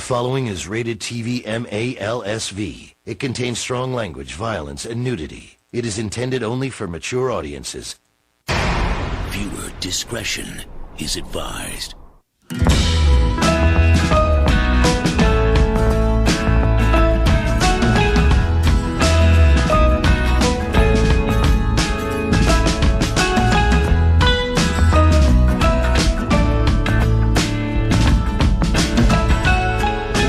following is rated TV MALSV. It contains strong language, violence, and nudity. It is intended only for mature audiences. Viewer discretion is advised.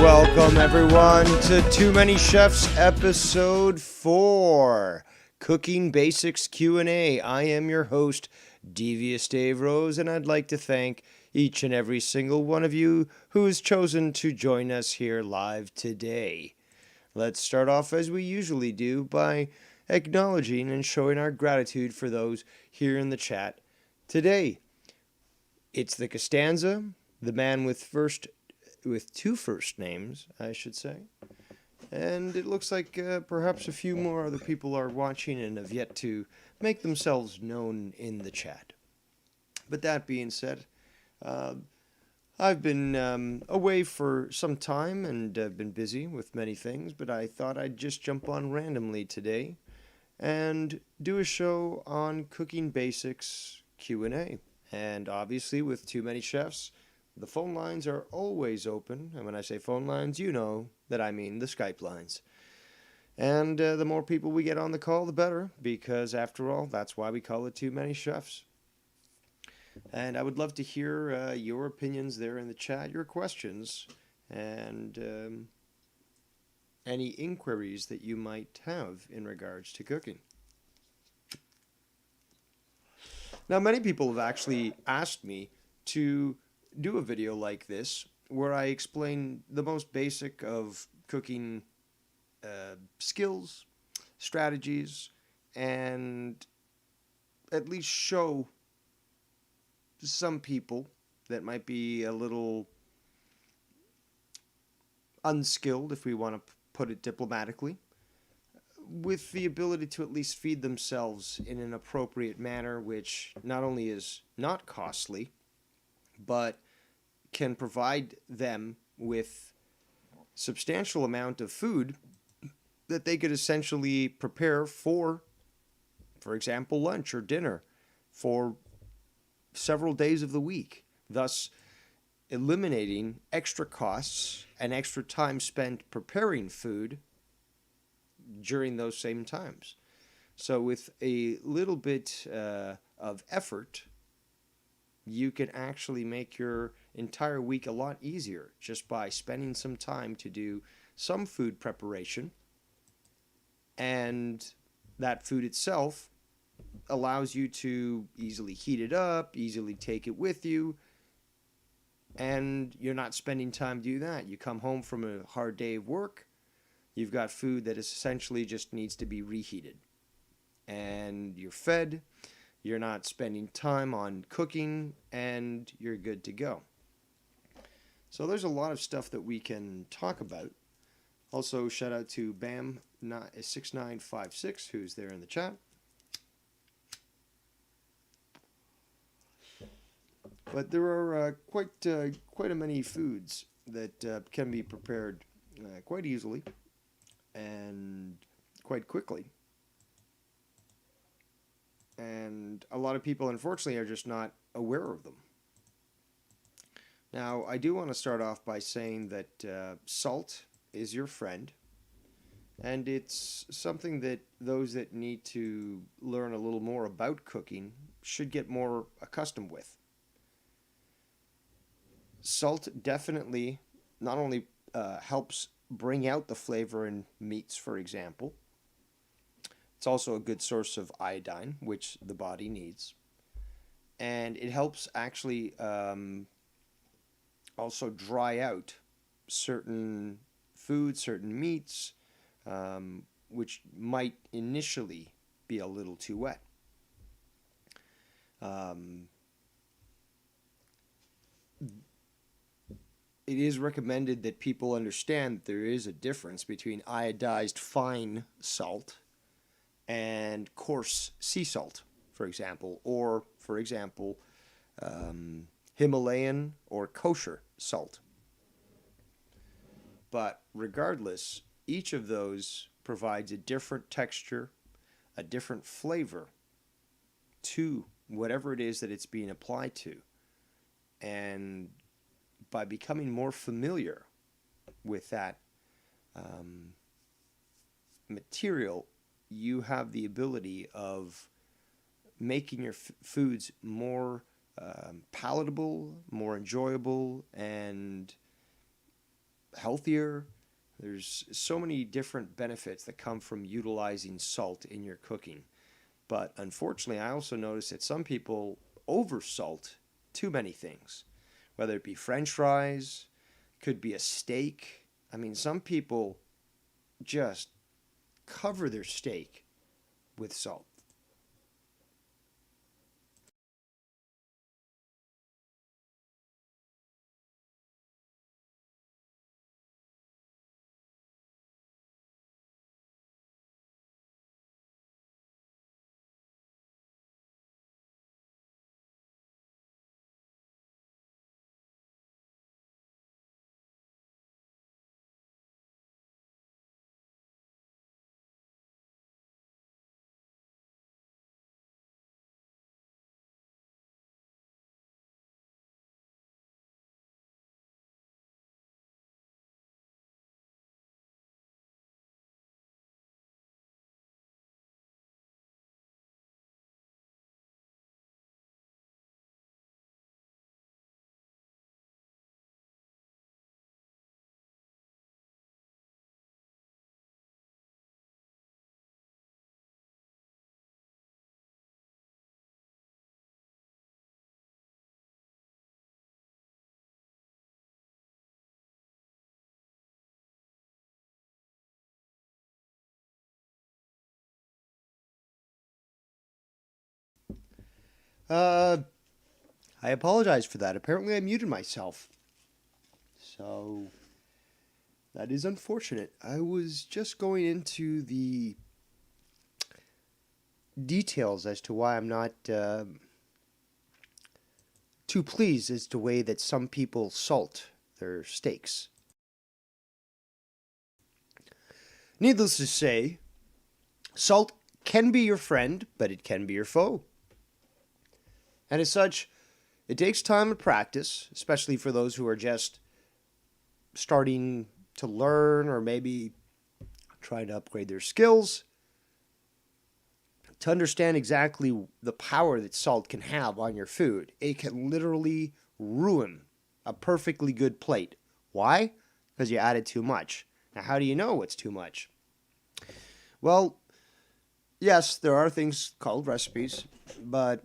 Welcome everyone to Too Many Chefs episode 4, Cooking Basics Q&A. I am your host, Devious Dave Rose, and I'd like to thank each and every single one of you who has chosen to join us here live today. Let's start off as we usually do by acknowledging and showing our gratitude for those here in the chat today. It's the Costanza, the man with two first names, I should say. And it looks like perhaps a few more other people are watching and have yet to make themselves known in the chat. But that being said, I've been away for some time and have been busy with many things, but I thought I'd just jump on randomly today and do a show on cooking basics Q&A. And obviously with Too Many Chefs, the phone lines are always open, and when I say phone lines, you know that I mean the Skype lines. And the more people we get on the call, the better, because after all, that's why we call it Too Many Chefs. And I would love to hear your opinions there in the chat, your questions, and any inquiries that you might have in regards to cooking. Now, many people have actually asked me to do a video like this where I explain the most basic of cooking skills, strategies, and at least show some people that might be a little unskilled, if we want to put it diplomatically, with the ability to at least feed themselves in an appropriate manner, which not only is not costly, but can provide them with substantial amount of food that they could essentially prepare for example, lunch or dinner for several days of the week, thus eliminating extra costs and extra time spent preparing food during those same times. So with a little bit of effort, you can actually make your entire week a lot easier just by spending some time to do some food preparation. And that food itself allows you to easily heat it up, easily take it with you, and you're not spending time to do that. You come home from a hard day of work, you've got food that essentially just needs to be reheated. And you're fed. You're not spending time on cooking, and you're good to go. So there's a lot of stuff that we can talk about. Also, shout out to Bam6956, who's there in the chat. But there are quite a many foods that can be prepared quite easily and quite quickly. And a lot of people, unfortunately, are just not aware of them. Now, I do want to start off by saying that salt is your friend, and it's something that those that need to learn a little more about cooking should get more accustomed with. Salt definitely not only helps bring out the flavor in meats, for example. It's also a good source of iodine, which the body needs. And it helps actually also dry out certain foods, certain meats, which might initially be a little too wet. It is recommended that people understand that there is a difference between iodized fine salt and coarse sea salt, for example, or, for example, Himalayan or kosher salt. But regardless, each of those provides a different texture, a different flavor to whatever it is that it's being applied to. And by becoming more familiar with that material, you have the ability of making your foods more palatable, more enjoyable, and healthier. There's so many different benefits that come from utilizing salt in your cooking. But unfortunately, I also notice that some people oversalt too many things, whether it be French fries, could be a steak. I mean, some people just cover their steak with salt. Uh, I apologize for that. Apparently, I muted myself. So that is unfortunate. I was just going into the details as to why I'm not too pleased as to the way that some people salt their steaks. Needless to say, salt can be your friend, but it can be your foe. And as such, it takes time and practice, especially for those who are just starting to learn or maybe trying to upgrade their skills, to understand exactly the power that salt can have on your food. It can literally ruin a perfectly good plate. Why? Because you added too much. Now, how do you know what's too much? Well, yes, there are things called recipes, but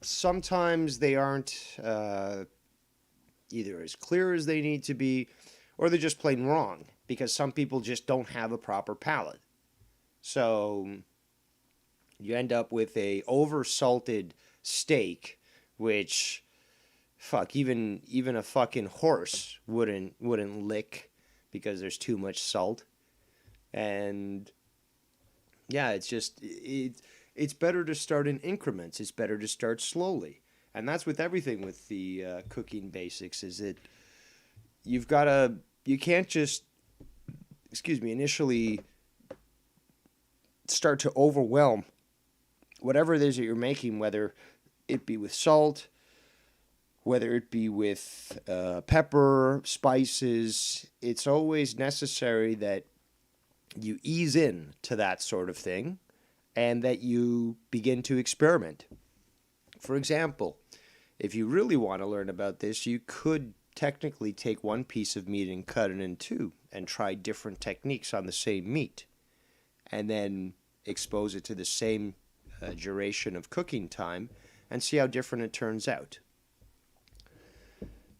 sometimes they aren't either as clear as they need to be, or they're just plain wrong, because some people just don't have a proper palate. So you end up with a over-salted steak, which, fuck, even a fucking horse wouldn't lick because there's too much salt. And yeah, it's better to start in increments. It's better to start slowly. And that's with everything with the cooking basics, is that you can't just, initially start to overwhelm whatever it is that you're making, whether it be with salt, whether it be with pepper, spices. It's always necessary that you ease in to that sort of thing and that you begin to experiment. For example, if you really want to learn about this, you could technically take one piece of meat and cut it in two and try different techniques on the same meat, and then expose it to the same duration of cooking time and see how different it turns out.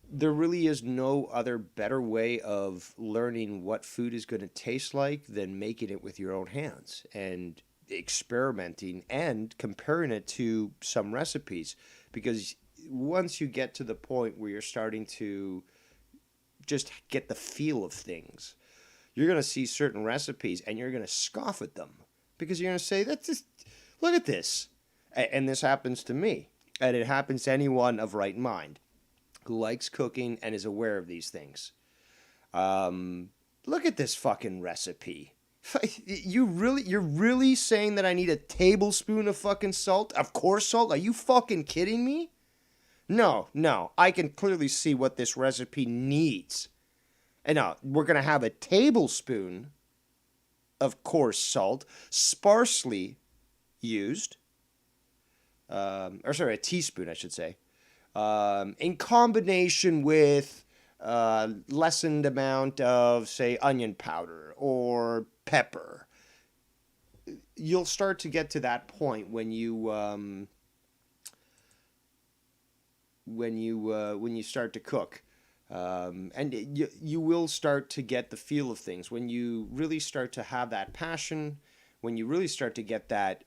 There really is no other better way of learning what food is going to taste like than making it with your own hands and experimenting and comparing it to some recipes. Because once you get to the point where you're starting to just get the feel of things, you're going to see certain recipes and you're going to scoff at them because you're going to say, "That's just, look at this." And this happens to me, and it happens to anyone of right mind who likes cooking and is aware of these things. Look at this fucking recipe. You're really saying that I need a tablespoon of fucking salt? Of course salt? Are you fucking kidding me? No. I can clearly see what this recipe needs. And now, we're going to have a tablespoon of coarse salt, sparsely used. A teaspoon, I should say. In combination with lessened amount of, say, onion powder or pepper. You'll start to get to that point when you start to cook, and you will start to get the feel of things when you really start to have that passion, when you really start to get that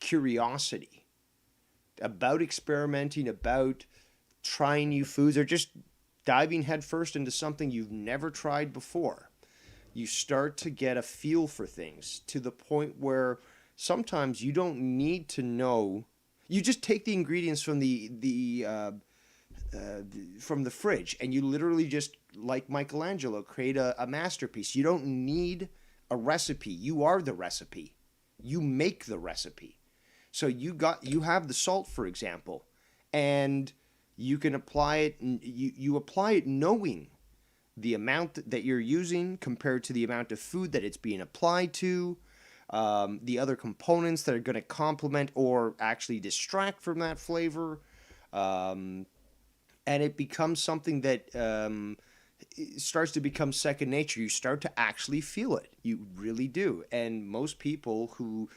curiosity about experimenting, about trying new foods, or just diving headfirst into something you've never tried before. You start to get a feel for things to the point where sometimes you don't need to know. You just take the ingredients from from the fridge, and you literally just, like Michelangelo, create a masterpiece. You don't need a recipe. You are the recipe. You make the recipe. So you have the salt, for example, and you can apply it. You apply it knowing the amount that you're using compared to the amount of food that it's being applied to, the other components that are going to complement or actually distract from that flavor, and it becomes something that it starts to become second nature. You start to actually feel it. You really do. And most people who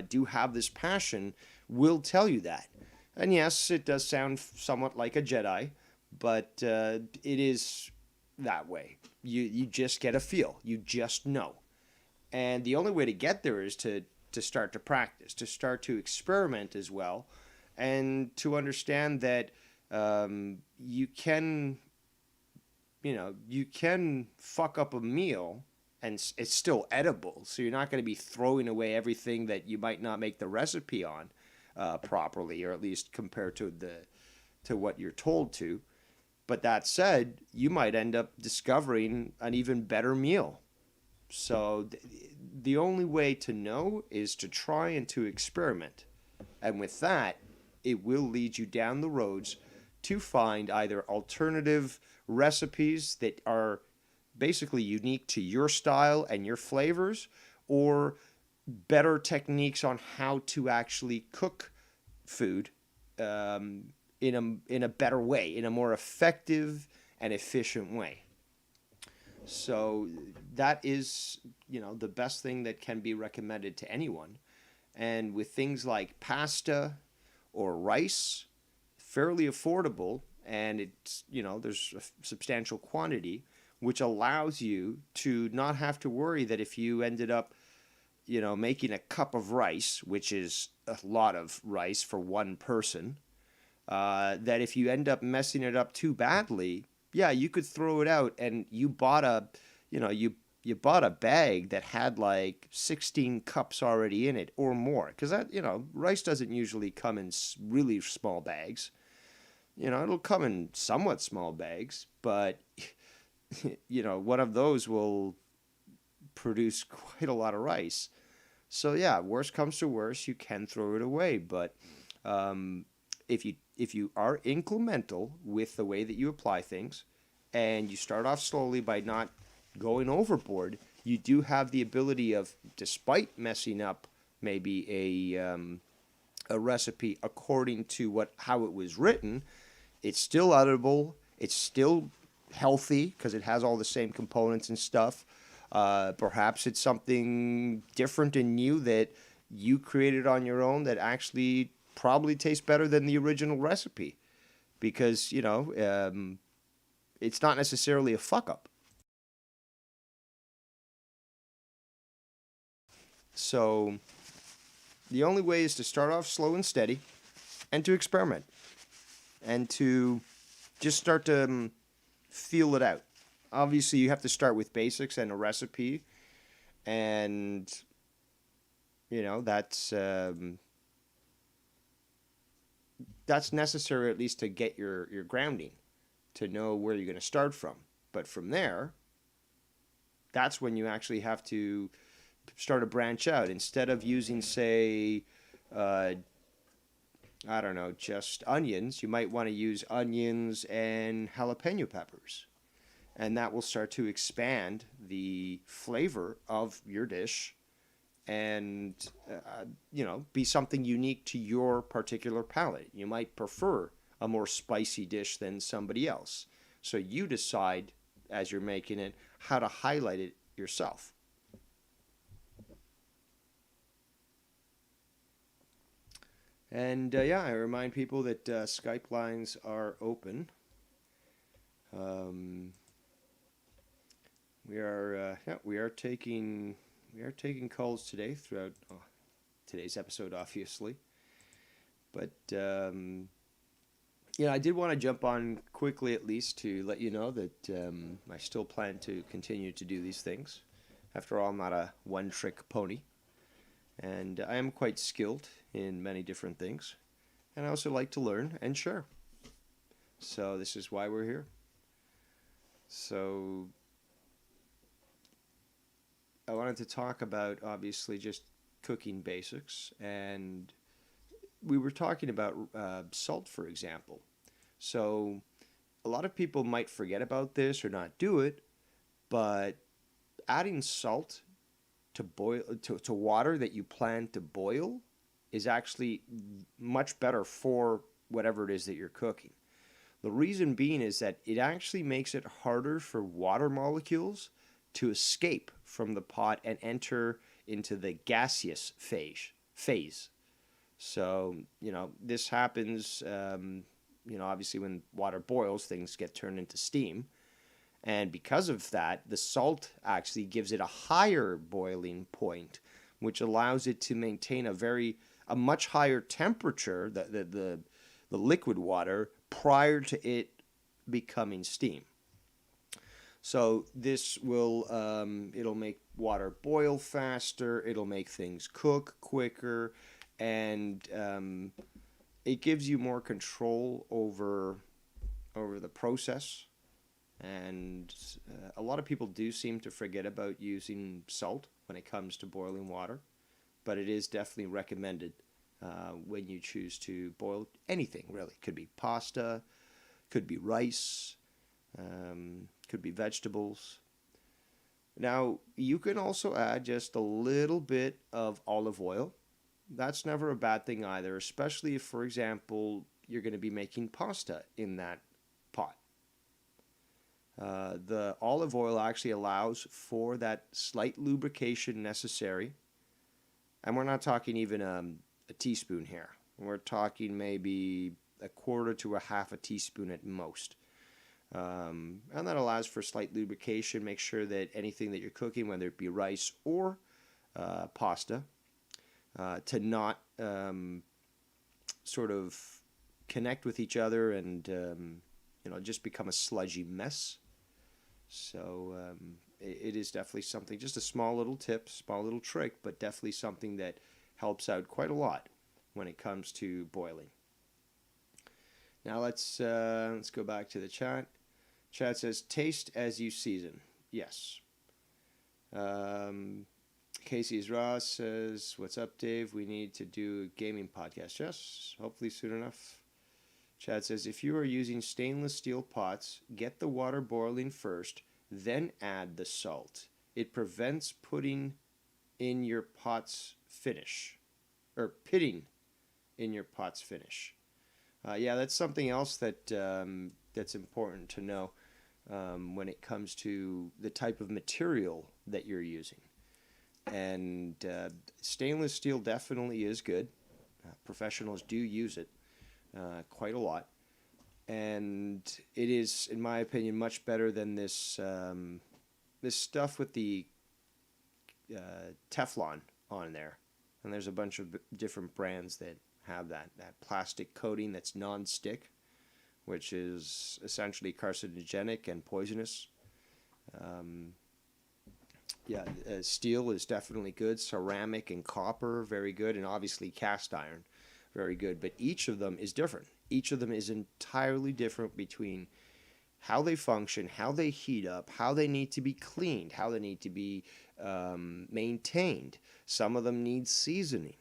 do have this passion will tell you that. And yes, it does sound somewhat like a Jedi, but it is that way. You just get a feel. You just know. And the only way to get there is to start to practice, to start to experiment as well, and to understand that you can fuck up a meal and it's still edible. So you're not going to be throwing away everything that you might not make the recipe on properly, or at least compared to what you're told to. But that said, you might end up discovering an even better meal. So the only way to know is to try and to experiment. And with that, it will lead you down the roads to find either alternative recipes that are basically unique to your style and your flavors, or better techniques on how to actually cook food in a better way, in a more effective and efficient way. So that is, the best thing that can be recommended to anyone. And with things like pasta or rice, fairly affordable, and it's, there's a substantial quantity, which allows you to not have to worry that if you ended up, making a cup of rice, which is a lot of rice for one person, that if you end up messing it up too badly, yeah, you could throw it out, and you bought you bought a bag that had like 16 cups already in it or more, because that, rice doesn't usually come in really small bags. It'll come in somewhat small bags, but one of those will produce quite a lot of rice. So yeah, worst comes to worst, you can throw it away. But if you are incremental with the way that you apply things, and you start off slowly by not going overboard, you do have the ability of, despite messing up maybe a recipe according to how it was written, it's still edible, it's still healthy because it has all the same components and stuff. Perhaps it's something different and new that you created on your own that actually probably tastes better than the original recipe, because it's not necessarily a fuck up. So the only way is to start off slow and steady, and to experiment, and to just start to feel it out. Obviously, you have to start with basics and a recipe, and that's necessary, at least to get your grounding, to know where you're going to start from. But from there, that's when you actually have to start to branch out. Instead of using, say, I don't know, just onions, you might want to use onions and jalapeno peppers. And that will start to expand the flavor of your dish and, be something unique to your particular palate. You might prefer a more spicy dish than somebody else. So you decide as you're making it how to highlight it yourself. And I remind people that Skype lines are open. We are taking calls today throughout today's episode, obviously. But I did want to jump on quickly, at least, to let you know that I still plan to continue to do these things. After all, I'm not a one-trick pony. And I am quite skilled in many different things. And I also like to learn and share. So this is why we're here. So I wanted to talk about, obviously, just cooking basics. And we were talking about salt, for example. So a lot of people might forget about this or not do it. But adding salt to water that you plan to boil is actually much better for whatever it is that you're cooking. The reason being is that it actually makes it harder for water molecules to escape from the pot and enter into the gaseous phase. So, this happens, obviously when water boils, things get turned into steam. And because of that, the salt actually gives it a higher boiling point, which allows it to maintain a much higher temperature, the liquid water, prior to it becoming steam. So this will, it'll make water boil faster, it'll make things cook quicker, and it gives you more control over the process. And a lot of people do seem to forget about using salt when it comes to boiling water, but it is definitely recommended when you choose to boil anything, really. Could be pasta, could be rice, could be vegetables. Now, you can also add just a little bit of olive oil. That's never a bad thing either, especially if, for example, you're going to be making pasta in that pot. The olive oil actually allows for that slight lubrication necessary. And we're not talking even a teaspoon here. We're talking maybe a quarter to a half a teaspoon at most. And that allows for slight lubrication. Make sure that anything that you're cooking, whether it be rice or pasta, to not sort of connect with each other and just become a sludgy mess. So it is definitely something, just a small little tip, small little trick, but definitely something that helps out quite a lot when it comes to boiling. Now let's go back to the chat. Chat says, taste as you season. Yes. Casey's Ross says, what's up, Dave? We need to do a gaming podcast. Yes, hopefully soon enough. Chad says, if you are using stainless steel pots, get the water boiling first, then add the salt. It prevents putting in your pot's finish, or pitting in your pot's finish. That's something else that that's important to know when it comes to the type of material that you're using. And stainless steel definitely is good. Professionals do use it quite a lot. And it is, in my opinion, much better than this this stuff with the Teflon on there. And there's a bunch of different brands that have that plastic coating that's non-stick, which is essentially carcinogenic and poisonous. Steel is definitely good. Ceramic and copper, very good. And obviously cast iron, very good. But each of them is different. Each of them is entirely different between how they function, how they heat up, how they need to be cleaned, how they need to be maintained. Some of them need seasoning.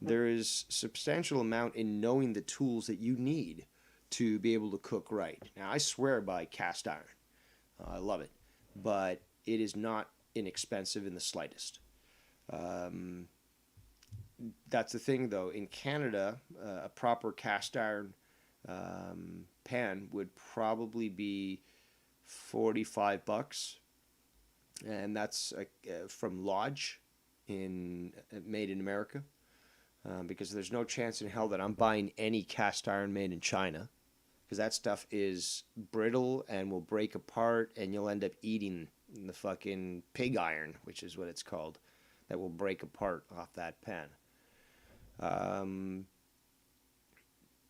There is substantial amount in knowing the tools that you need to be able to cook right. Now, I swear by cast iron. I love it. But it is not inexpensive in the slightest. That's the thing, though. In Canada, a proper cast iron pan would probably be $45, and that's from Lodge, made in America. Because there's no chance in hell that I'm buying any cast iron made in China, because that stuff is brittle and will break apart, and you'll end up eating the fucking pig iron, which is what it's called, that will break apart off that pan.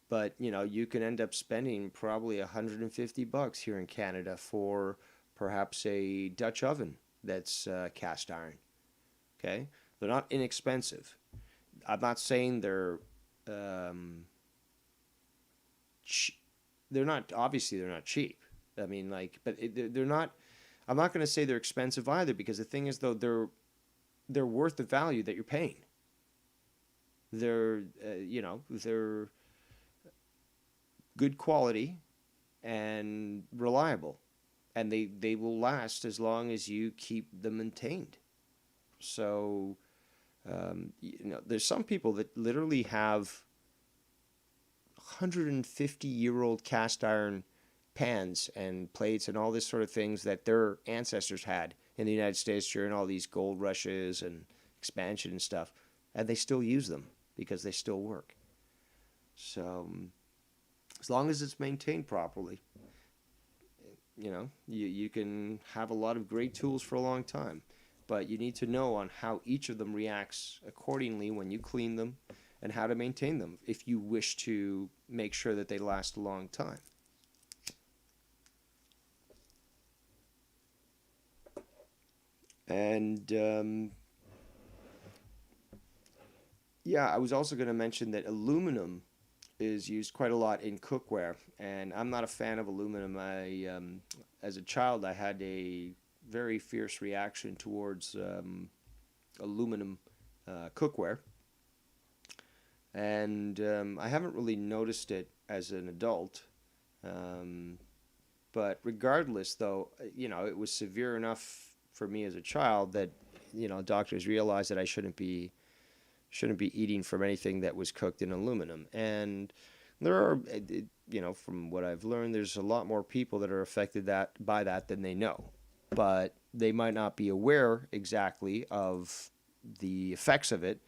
But you can end up spending probably $150 here in Canada for perhaps a Dutch oven that's cast iron. Okay, they're not inexpensive. I'm not saying they're not, obviously they're not cheap. I mean, but they're not. I'm not going to say they're expensive either, because the thing is, though, they're worth the value that you're paying. They're they're good quality and reliable, and they will last as long as you keep them maintained. So. There's some people that literally have 150-year-old cast iron pans and plates and all this sort of things that their ancestors had in the United States during all these gold rushes and expansion and stuff, and they still use them because they still work. So as long as it's maintained properly, you can have a lot of great tools for a long time. But you need to know on how each of them reacts accordingly when you clean them, and how to maintain them if you wish to make sure that they last a long time. And I was also going to mention that aluminum is used quite a lot in cookware, and I'm not a fan of aluminum. As a child, I had a very fierce reaction towards aluminum cookware, and I haven't really noticed it as an adult, but regardless, though, it was severe enough for me as a child that doctors realized that I shouldn't be eating from anything that was cooked in aluminum. And there are, from what I've learned, there's a lot more people that are affected by that than they know. But they might not be aware exactly of the effects of it,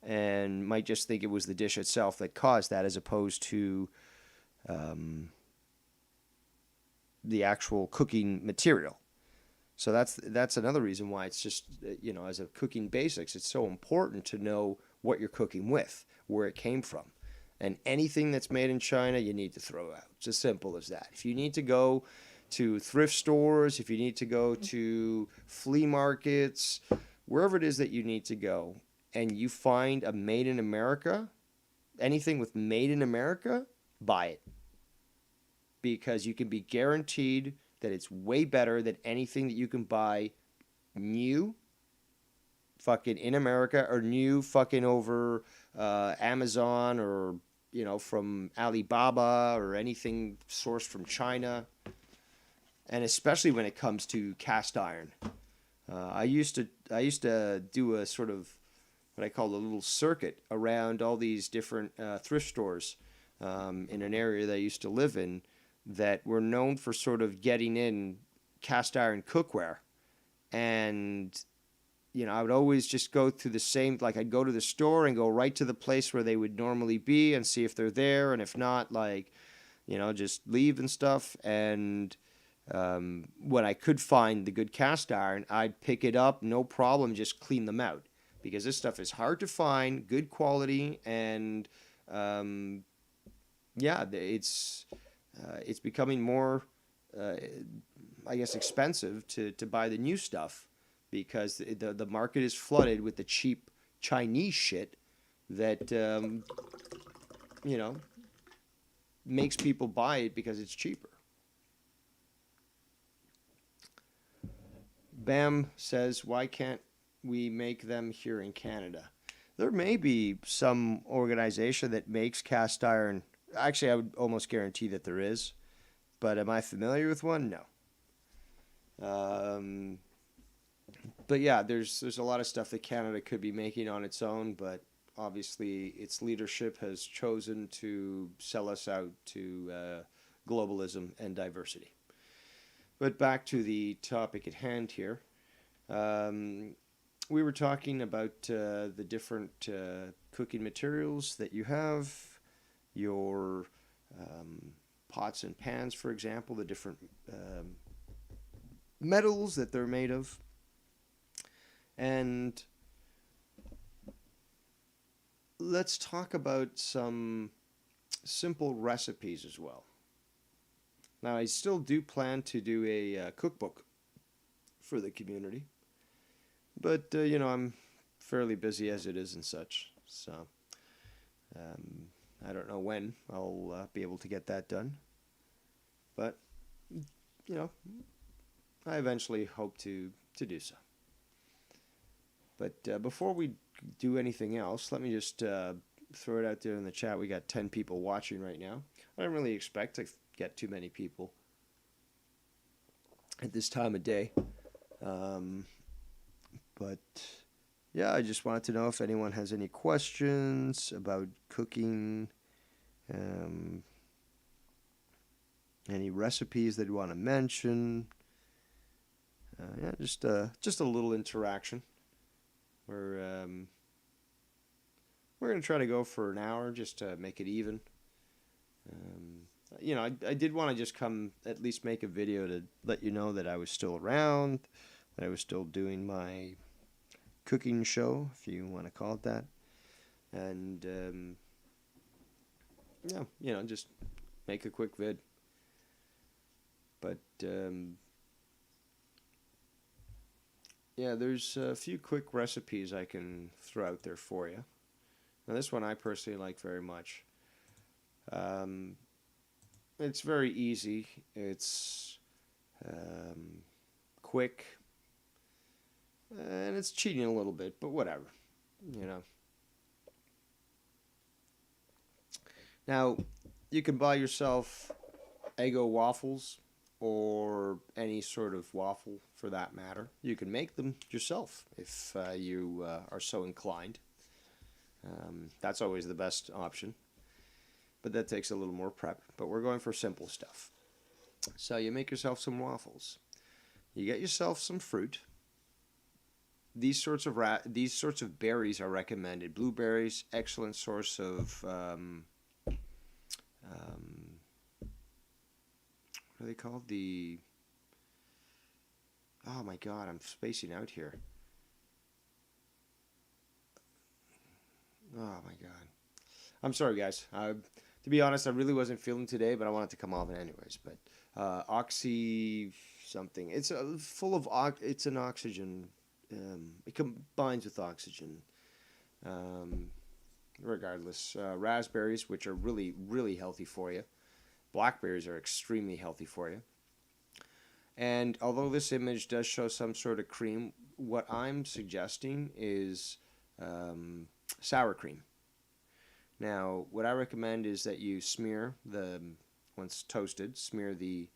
and might just think it was the dish itself that caused that, as opposed to the actual cooking material. So that's another reason why it's just, as a cooking basics, it's so important to know what you're cooking with, where it came from. And anything that's made in China, you need to throw out. It's as simple as that. If you need to go to thrift stores, if you need to go to flea markets, wherever it is that you need to go, and you find a made in America, anything with made in America, buy it. Because you can be guaranteed that it's way better than anything that you can buy new fucking in America, or new fucking over Amazon, or from Alibaba, or anything sourced from China. And especially when it comes to cast iron. I used to do a sort of what I call a little circuit around all these different thrift stores in an area that I used to live in, that were known for sort of getting in cast iron cookware. And I would always just go through the same, I'd go to the store and go right to the place where they would normally be and see if they're there, and if not, just leave and stuff. And when I could find the good cast iron, I'd pick it up, no problem, just clean them out, because this stuff is hard to find, good quality, and it's becoming more, expensive to buy the new stuff, because the market is flooded with the cheap Chinese shit that makes people buy it because it's cheaper. Bam says, why can't we make them here in Canada? There may be some organization that makes cast iron. Actually, I would almost guarantee that there is. But am I familiar with one? No. But yeah, there's a lot of stuff that Canada could be making on its own, but obviously its leadership has chosen to sell us out to globalism and diversity. But back to the topic at hand here. We were talking about the different cooking materials that you have, your pots and pans, for example, the different metals that they're made of. And let's talk about some simple recipes as well. Now, I still do plan to do a cookbook for the community, but I'm fairly busy as it is and such, so I don't know when I'll be able to get that done, but I eventually hope to do so. But before we do anything else, let me just throw it out there in the chat. We got 10 people watching right now. I don't really expect to get too many people at this time of day. But yeah, I just wanted to know if anyone has any questions about cooking, any recipes they'd want to mention. Yeah, just a little interaction. We're going to try to go for an hour just to make it even. I did want to just come at least make a video to let you know that I was still around, that I was still doing my cooking show, if you want to call it that. And, just make a quick vid. But, there's a few quick recipes I can throw out there for you. Now, this one I personally like very much. It's very easy. It's quick. And it's cheating a little bit, but whatever. Now, you can buy yourself Eggo waffles or any sort of waffle for that matter. You can make them yourself if you are so inclined. That's always the best option. But that takes a little more prep. But we're going for simple stuff. So you make yourself some waffles. You get yourself some fruit. These sorts of berries are recommended. Blueberries, excellent source of what are they called? Oh my God, I'm spacing out here. Oh my God. I'm sorry, guys. To be honest, I really wasn't feeling today, but I wanted to come off it anyways. But oxy something. It's full of it's an oxygen. It combines with oxygen. Regardless, raspberries, which are really, really healthy for you. Blackberries are extremely healthy for you. And although this image does show some sort of cream, what I'm suggesting is sour cream. Now, what I recommend is that you smear once toasted, smear the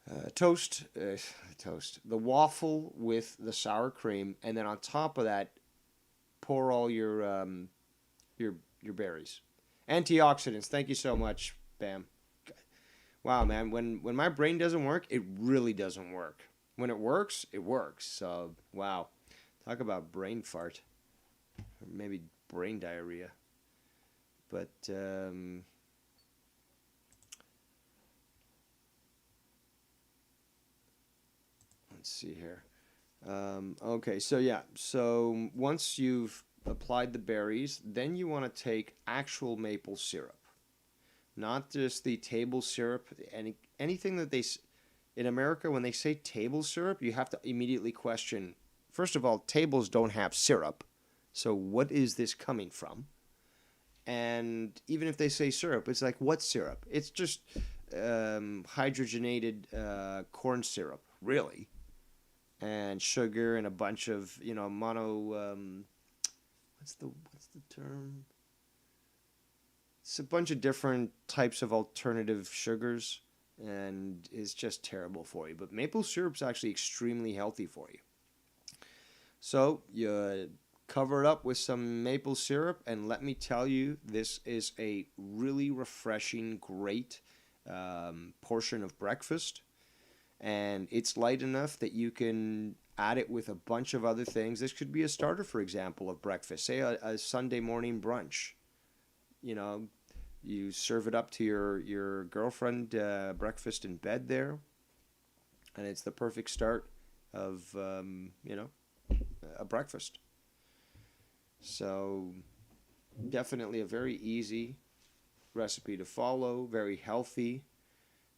the waffle with the sour cream, and then on top of that, pour all your berries. Antioxidants. Thank you so much, Bam. Wow, man. When my brain doesn't work, it really doesn't work. When it works, it works. So, wow. Talk about brain fart. Or maybe brain diarrhea. But, let's see here. Okay, so yeah. So once you've applied the berries, then you want to take actual maple syrup. Not just the table syrup. Anything that in America, when they say table syrup, you have to immediately question, first of all, tables don't have syrup. So what is this coming from? And even if they say syrup, it's like, what syrup? It's just hydrogenated corn syrup, really. and sugar and a bunch of, what's the term? It's a bunch of different types of alternative sugars, and it's just terrible for you. But maple syrup's actually extremely healthy for you. So you cover it up with some maple syrup, and let me tell you, this is a really refreshing, great portion of breakfast. And it's light enough that you can add it with a bunch of other things. This could be a starter, for example, of breakfast. Say a Sunday morning brunch. You serve it up to your girlfriend, breakfast in bed there, and it's the perfect start of a breakfast. So definitely a very easy recipe to follow, very healthy.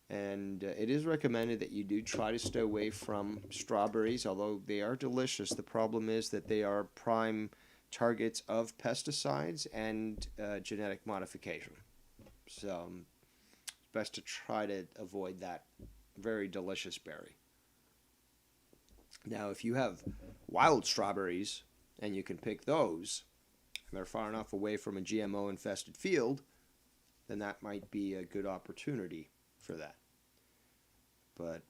And it is recommended that you do try to stay away from strawberries, although they are delicious. The problem is that they are prime targets of pesticides and genetic modification. So it's best to try to avoid that very delicious berry. Now, if you have wild strawberries and you can pick those, and they're far enough away from a GMO-infested field, then that might be a good opportunity for that. But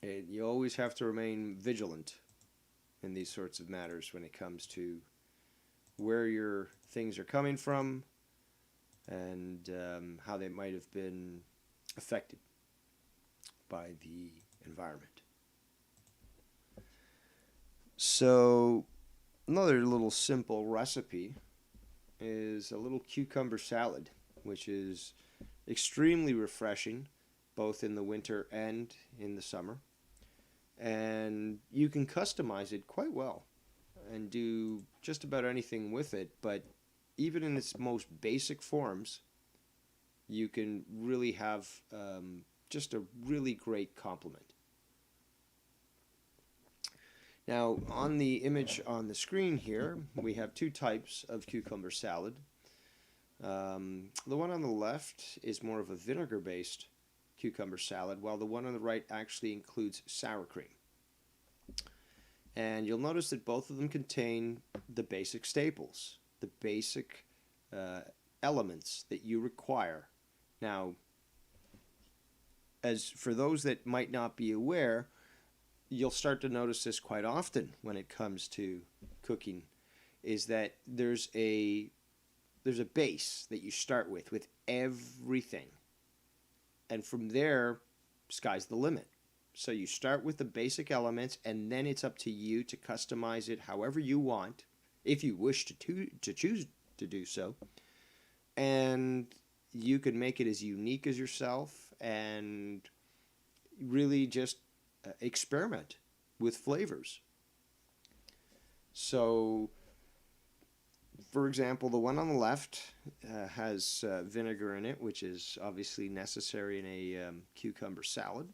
you always have to remain vigilant in these sorts of matters when it comes to where your things are coming from and how they might have been affected by the environment. So another little simple recipe is a little cucumber salad, which is extremely refreshing both in the winter and in the summer. And you can customize it quite well and do just about anything with it, but even in its most basic forms, you can really have just a really great complement. Now, on the image on the screen here, we have two types of cucumber salad. The one on the left is more of a vinegar-based cucumber salad, while the one on the right actually includes sour cream. And you'll notice that both of them contain the basic staples, the basic elements that you require. Now, as for those that might not be aware, you'll start to notice this quite often when it comes to cooking, is that there's a base that you start with everything. And from there, sky's the limit. So you start with the basic elements, and then it's up to you to customize it however you want, if you wish to choose to do so. And you can make it as unique as yourself and really just experiment with flavors. So, for example, the one on the left has vinegar in it, which is obviously necessary in a cucumber salad.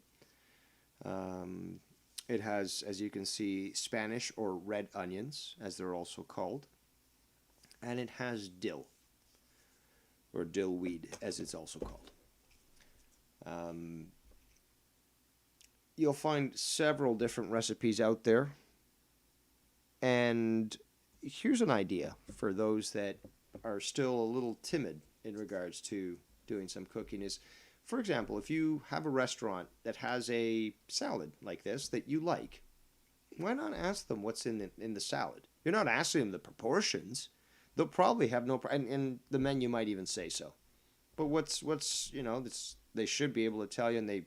It has, as you can see, Spanish or red onions, as they're also called. And it has dill, or dill weed, as it's also called. You'll find several different recipes out there. And here's an idea for those that are still a little timid in regards to doing some cooking is, for example, if you have a restaurant that has a salad like this that you like, why not ask them what's in the salad? You're not asking them the proportions. They'll probably have no, and the menu might even say so. But what's they should be able to tell you, and they,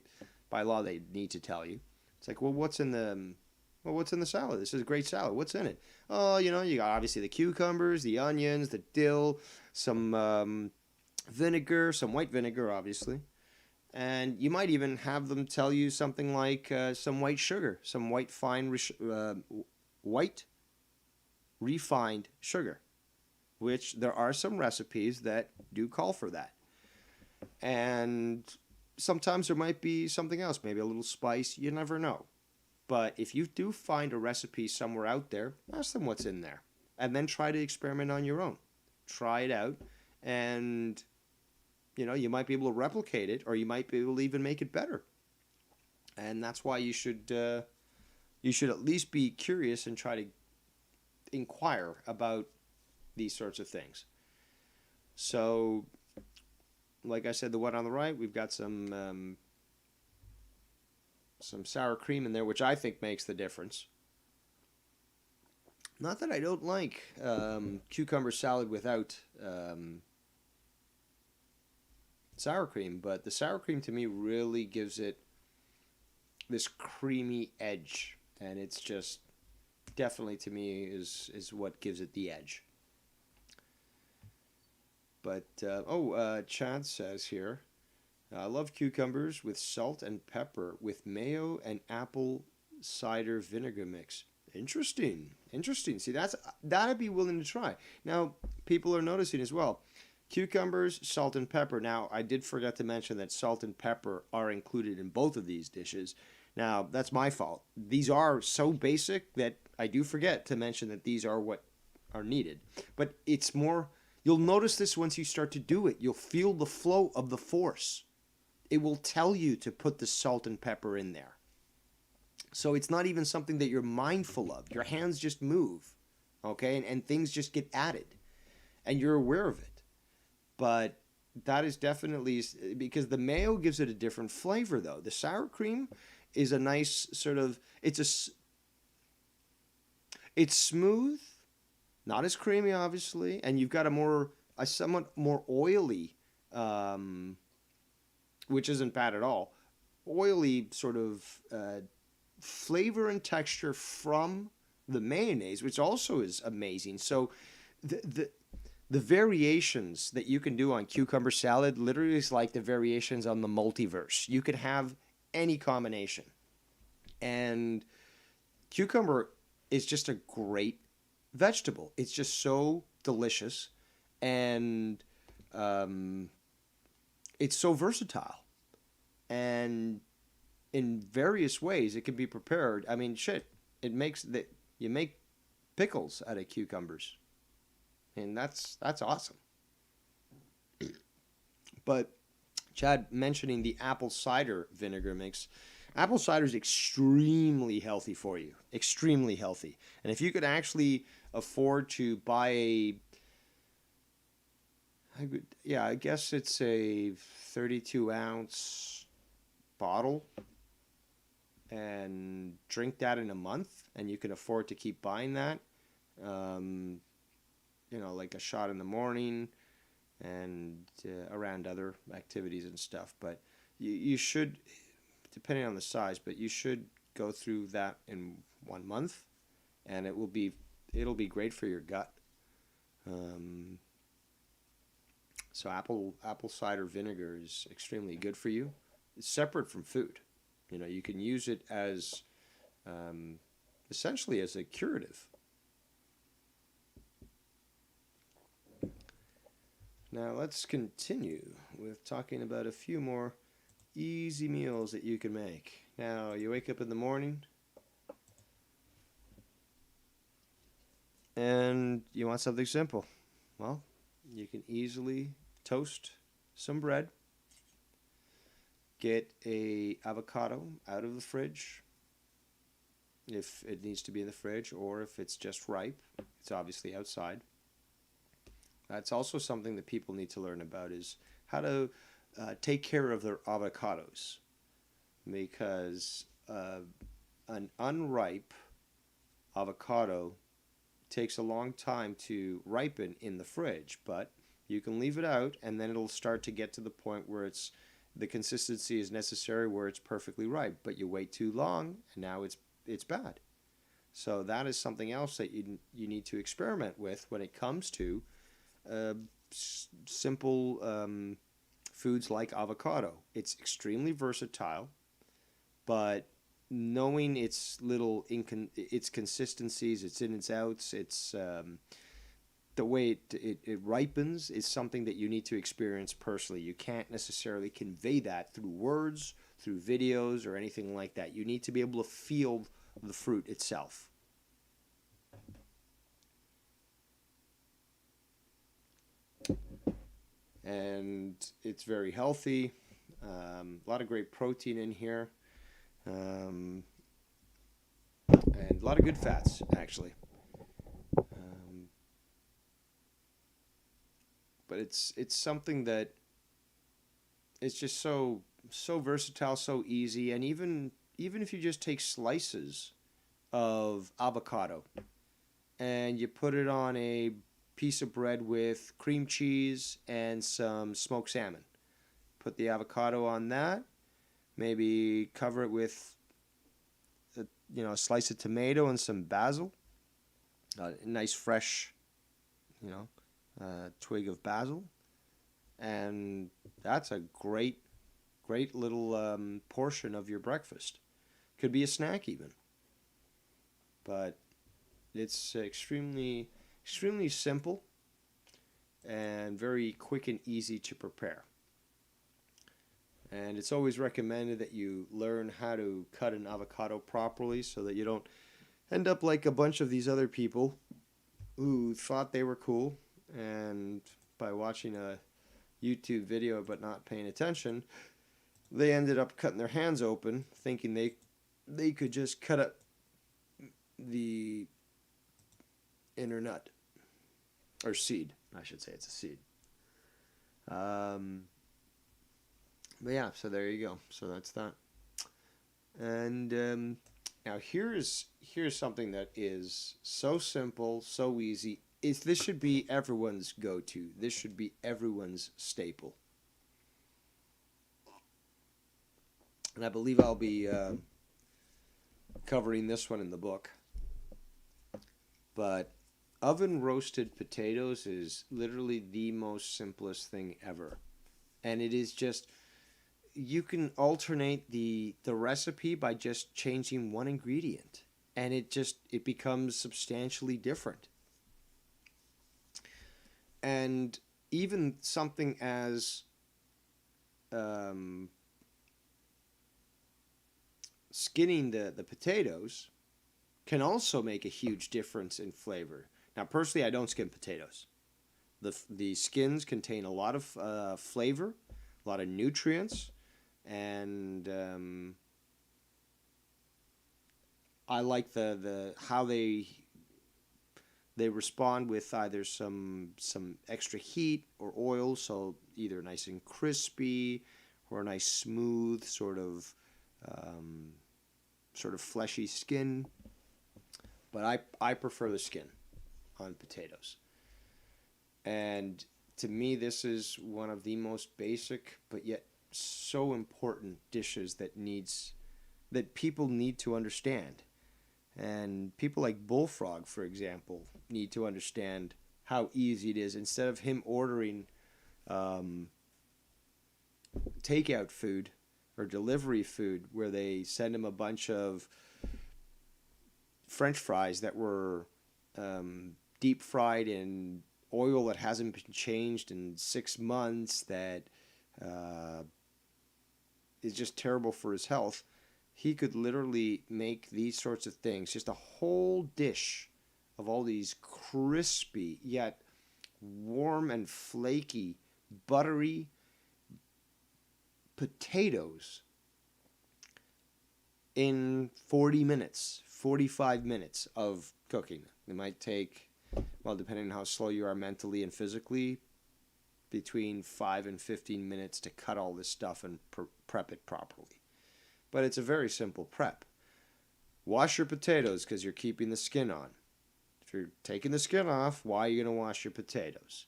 by law, they need to tell you. It's like, what's in the salad? This is a great salad. What's in it? Oh, you got obviously the cucumbers, the onions, the dill, some vinegar, some white vinegar, obviously. And you might even have them tell you something like some white sugar, some white refined sugar, which there are some recipes that do call for that. And sometimes there might be something else, maybe a little spice. You never know. But if you do find a recipe somewhere out there, ask them what's in there. And then try to experiment on your own. Try it out. And, you might be able to replicate it, or you might be able to even make it better. And that's why you should you should at least be curious and try to inquire about these sorts of things. So, like I said, the one on the right, we've got some sour cream in there, which I think makes the difference. Not that I don't like cucumber salad without sour cream, but the sour cream to me really gives it this creamy edge, and it's just definitely to me is what gives it the edge. But Chad says here, I love cucumbers with salt and pepper with mayo and apple cider vinegar mix. Interesting. See, that I'd be willing to try. Now, people are noticing as well. Cucumbers, salt, and pepper. Now, I did forget to mention that salt and pepper are included in both of these dishes. Now, that's my fault. These are so basic that I do forget to mention that these are what are needed. But it's more, you'll notice this once you start to do it. You'll feel the flow of the force. It will tell you to put the salt and pepper in there. So it's not even something that you're mindful of. Your hands just move, okay? And things just get added. And you're aware of it. But that is definitely, because the mayo gives it a different flavor, though. The sour cream is a nice sort of, it's smooth, not as creamy, obviously, and you've got a somewhat more oily, which isn't bad at all, oily sort of flavor and texture from the mayonnaise, which also is amazing. So the variations that you can do on cucumber salad literally is like the variations on the multiverse. You could have any combination. And cucumber is just a great vegetable. It's just so delicious, and it's so versatile. And in various ways, it can be prepared. I mean, you make pickles out of cucumbers, and that's awesome. But Chad mentioning the apple cider vinegar mix. Apple cider is extremely healthy for you. Extremely healthy. And if you could actually afford to buy I guess it's a 32-ounce bottle and drink that in a month, and you can afford to keep buying that, like a shot in the morning and around other activities and stuff. But you should, depending on the size, but you should go through that in 1 month, and it'll be great for your gut. So apple cider vinegar is extremely good for you. It's separate from food. You can use it as essentially as a curative. Now let's continue with talking about a few more easy meals that you can make. Now, you wake up in the morning and you want something simple. Well, you can easily toast some bread, get a avocado out of the fridge if it needs to be in the fridge, or if it's just ripe, it's obviously outside. That's also something that people need to learn about, is how to take care of their avocados, because an unripe avocado takes a long time to ripen in the fridge, but you can leave it out and then it'll start to get to the point where the consistency is necessary, where it's perfectly ripe. But you wait too long and now it's bad. So that is something else that you need to experiment with when it comes to simple foods like avocado. It's extremely versatile, but knowing its its consistencies, its in, its outs, its the way it ripens is something that you need to experience personally. You can't necessarily convey that through words, through videos, or anything like that. You need to be able to feel the fruit itself. And it's very healthy. A lot of great protein in here. lot of good fats, actually. But it's something that it's just so versatile, so easy, and even if you just take slices of avocado and you put it on a piece of bread with cream cheese and some smoked salmon. Put the avocado on that, maybe cover it with a slice of tomato and some basil, a nice fresh, twig of basil, and that's a great little portion of your breakfast. Could be a snack even, but it's extremely simple and very quick and easy to prepare. And it's always recommended that you learn how to cut an avocado properly so that you don't end up like a bunch of these other people who thought they were cool, and by watching a YouTube video but not paying attention, they ended up cutting their hands open thinking they could just cut up the inner nut, or seed, I should say. It's a seed. But yeah, so there you go. So that's that. And now here's something that is so simple, so easy. This should be everyone's go-to. This should be everyone's staple. And I believe I'll be covering this one in the book. But oven roasted potatoes is literally the most simplest thing ever. And it is just, you can alternate the recipe by just changing one ingredient, and it becomes substantially different. And even something as skinning the potatoes can also make a huge difference in flavor. Now, personally, I don't skin potatoes. The skins contain a lot of flavor, a lot of nutrients, and I like the how they respond with either some extra heat or oil, so either nice and crispy or a nice smooth sort of fleshy skin. But I prefer the skin on potatoes. And to me, this is one of the most basic but yet so important dishes that people need to understand. And people like Bullfrog, for example, need to understand how easy it is. Instead of him ordering takeout food or delivery food where they send him a bunch of French fries that were deep fried in oil that hasn't been changed in 6 months, that is just terrible for his health, he could literally make these sorts of things, just a whole dish of all these crispy yet warm and flaky, buttery potatoes in 40 minutes, 45 minutes of cooking. It might take, well, depending on how slow you are mentally and physically, between 5 and 15 minutes to cut all this stuff and prep it properly. But it's a very simple prep. Wash your potatoes because you're keeping the skin on. If you're taking the skin off, why are you going to wash your potatoes?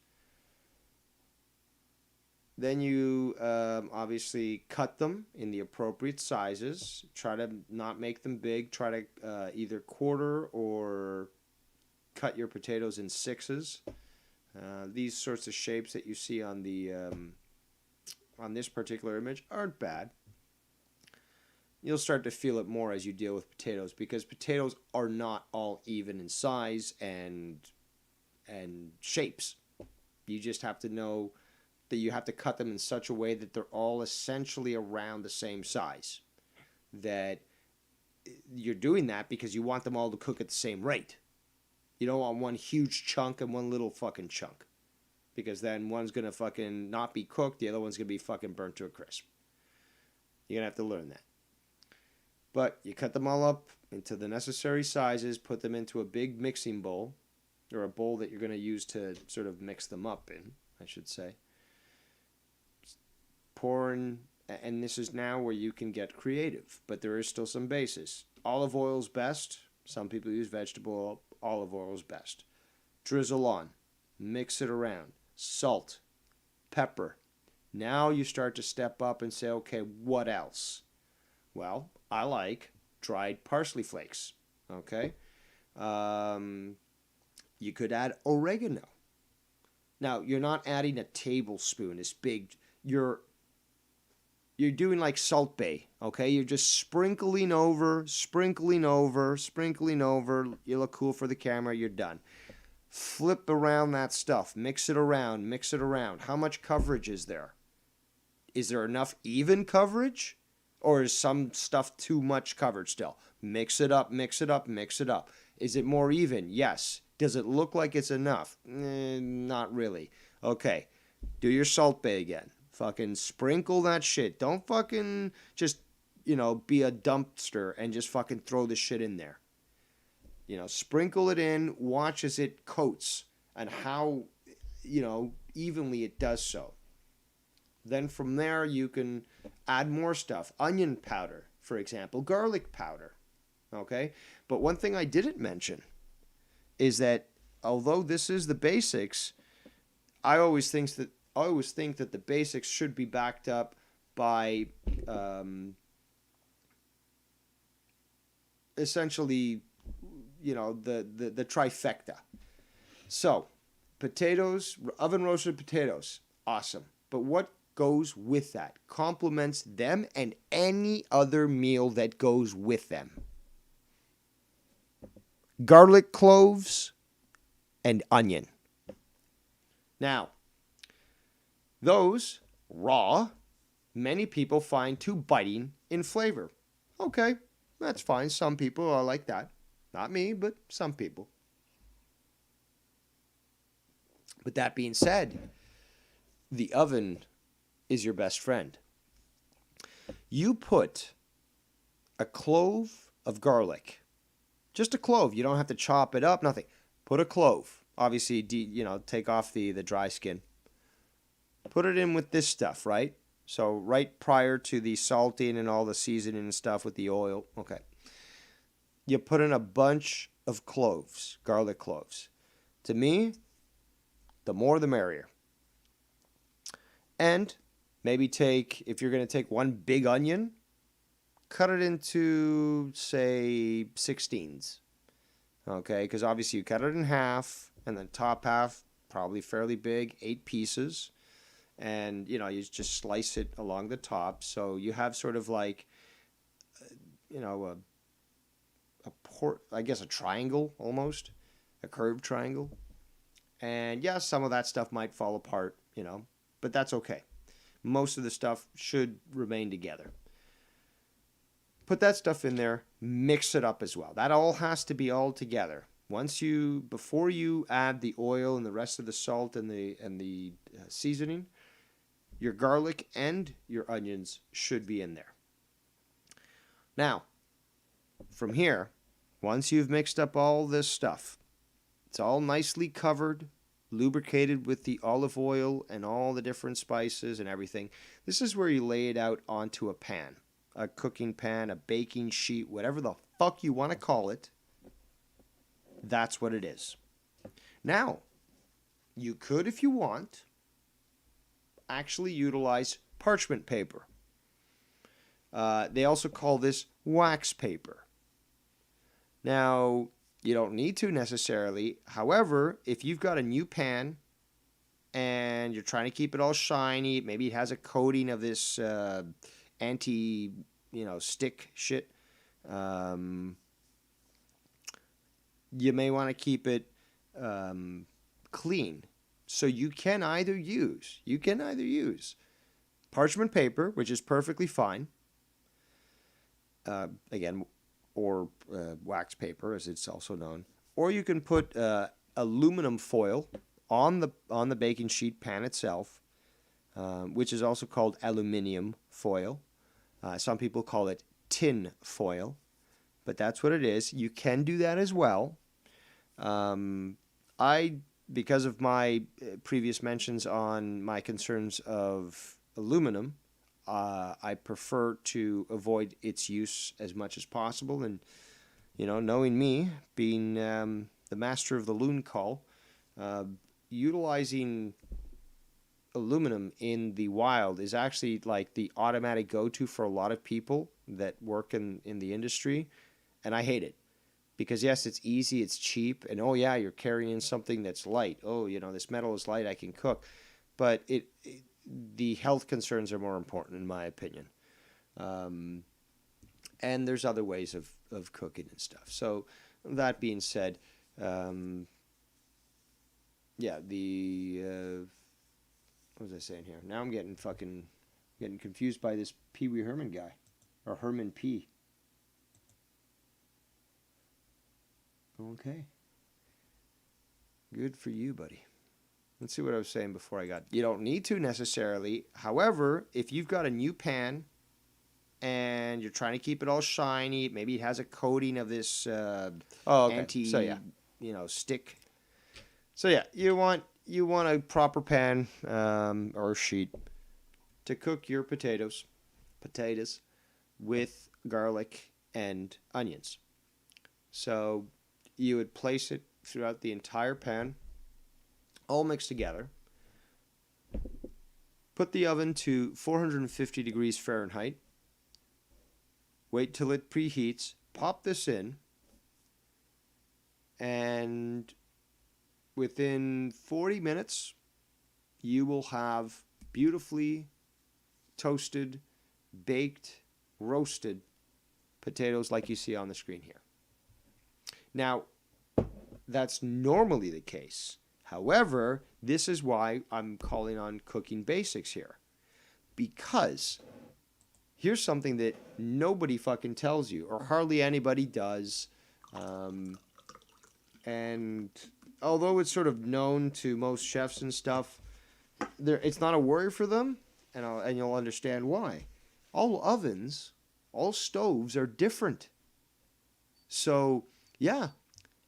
Then you obviously cut them in the appropriate sizes. Try to not make them big. Try to either quarter or cut your potatoes in sixes. These sorts of shapes that you see on the on this particular image aren't bad. You'll start to feel it more as you deal with potatoes, because potatoes are not all even in size and shapes. You just have to know that you have to cut them in such a way that they're all essentially around the same size. That you're doing that because you want them all to cook at the same rate. You don't want one huge chunk and one little fucking chunk, because then one's going to fucking not be cooked, the other one's going to be fucking burnt to a crisp. You're going to have to learn that. But you cut them all up into the necessary sizes, put them into a big mixing bowl, or a bowl that you're going to use to sort of mix them up in, I should say. Pour in, and this is now where you can get creative, but there is still some basis. Olive oil is best. Some people use vegetable olive oil is best. Drizzle on. Mix it around. Salt. Pepper. Now you start to step up and say, okay, what else? Well, I like dried parsley flakes. Okay? You could add oregano. Now, you're not adding a tablespoon, this big. You're doing like Salt Bae, okay? You're just sprinkling over. You look cool for the camera, you're done. Flip around that stuff. Mix it around. How much coverage is there? Is there enough even coverage? Or is some stuff too much covered still? Mix it up. Is it more even? Yes. Does it look like it's enough? Not really. Okay. Do your Salt Bae again. Fucking sprinkle that shit. Don't fucking just, be a dumpster and just fucking throw the shit in there. Sprinkle it in. Watch as it coats and how, evenly it does so. Then from there, you can add more stuff. Onion powder, for example. Garlic powder. Okay? But one thing I didn't mention is that although this is the basics, I always think that the basics should be backed up by essentially, the trifecta. So, potatoes, oven roasted potatoes, awesome. But what goes with that? Complements them and any other meal that goes with them. Garlic cloves and onion. Now, those, raw, many people find too biting in flavor. Okay, that's fine. Some people are like that. Not me, but some people. But that being said, the oven is your best friend. You put a clove of garlic, just a clove. You don't have to chop it up, nothing. Put a clove. Obviously, take off the dry skin. Put it in with this stuff, right? So right prior to the salting and all the seasoning and stuff with the oil. Okay. You put in a bunch of cloves, garlic cloves. To me, the more the merrier. And maybe if you're going to take one big onion, cut it into, say, 16s. Okay, because obviously you cut it in half, and then top half, probably fairly big, 8 pieces. And, you just slice it along the top. So you have sort of like, a triangle almost, a curved triangle. And yes, some of that stuff might fall apart, but that's okay. Most of the stuff should remain together. Put that stuff in there, mix it up as well. That all has to be all together. Before you add the oil and the rest of the salt and the seasoning, your garlic and your onions should be in there. Now, from here, once you've mixed up all this stuff, it's all nicely covered, lubricated with the olive oil and all the different spices and everything. This is where you lay it out onto a pan, a cooking pan, a baking sheet, whatever the fuck you want to call it. That's what it is. Now, you could, if you want, actually utilize parchment paper. They also call this wax paper. Now, you don't need to necessarily. However, if you've got a new pan and you're trying to keep it all shiny, maybe it has a coating of this stick shit, you may want to keep it clean. So you can either use parchment paper, which is perfectly fine, or wax paper, as it's also known, or you can put aluminum foil on the baking sheet pan itself, which is also called aluminium foil. Some people call it tin foil, but that's what it is. You can do that as well. Because of my previous mentions on my concerns of aluminum, I prefer to avoid its use as much as possible. And, knowing me, being the master of the loon call, utilizing aluminum in the wild is actually like the automatic go-to for a lot of people that work in the industry. And I hate it. Because yes, it's easy, it's cheap, and oh yeah, you're carrying something that's light. Oh, this metal is light, I can cook. But the health concerns are more important in my opinion. And there's other ways of cooking and stuff. So that being said, what was I saying here? Now I'm getting confused by this Pee Wee Herman guy, or Herman P. Okay. Good for you, buddy. Let's see what I was saying before I got... You don't need to necessarily. However, if you've got a new pan and you're trying to keep it all shiny, maybe it has a coating of this anti, stick. So yeah, you want a proper pan or sheet to cook your potatoes with garlic and onions. So you would place it throughout the entire pan, all mixed together. Put the oven to 450 degrees Fahrenheit. Wait till it preheats. Pop this in. And within 40 minutes, you will have beautifully toasted, baked, roasted potatoes like you see on the screen here. Now, that's normally the case. However, this is why I'm calling on Cooking Basics here. Because here's something that nobody fucking tells you, or hardly anybody does. And although it's sort of known to most chefs and stuff, it's not a worry for them, and you'll understand why. All ovens, all stoves are different. So, yeah,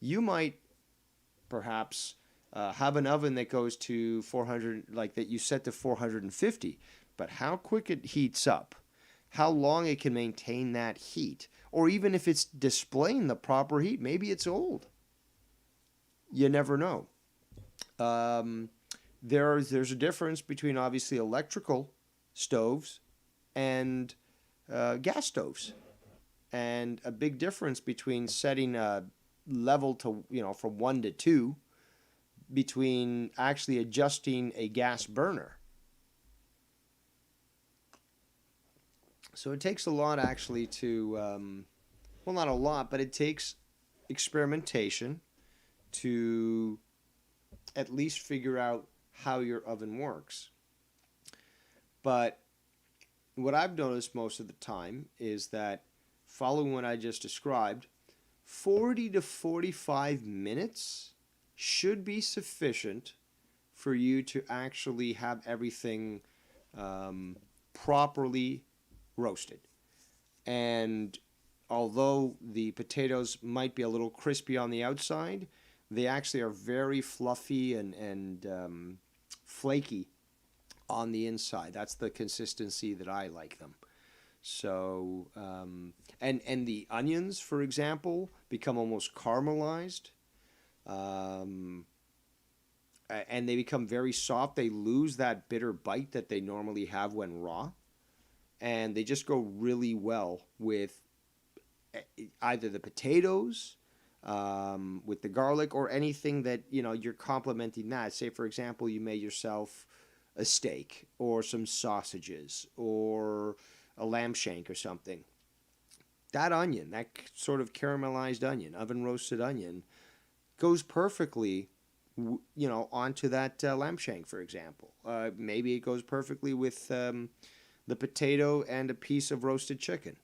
you might perhaps have an oven that goes to 400, like that you set to 450, but how quick it heats up, how long it can maintain that heat, or even if it's displaying the proper heat, maybe it's old. You never know. There's a difference between obviously electrical stoves and gas stoves, and a big difference between setting a level to, from 1 to 2, between actually adjusting a gas burner. So it takes a lot actually to, well, not a lot, but it takes experimentation to at least figure out how your oven works. But what I've noticed most of the time is that following what I just described, 40 to 45 minutes should be sufficient for you to actually have everything properly roasted. And although the potatoes might be a little crispy on the outside, they actually are very fluffy and flaky on the inside. That's the consistency that I like them. So, and the onions, for example, become almost caramelized. And they become very soft. They lose that bitter bite that they normally have when raw. And they just go really well with either the potatoes, with the garlic, or anything that, you're complementing that. Say, for example, you made yourself a steak or some sausages or a lamb shank or something. That onion, that sort of caramelized onion, oven roasted onion, goes perfectly, onto that lamb shank, for example. Maybe it goes perfectly with the potato and a piece of roasted chicken.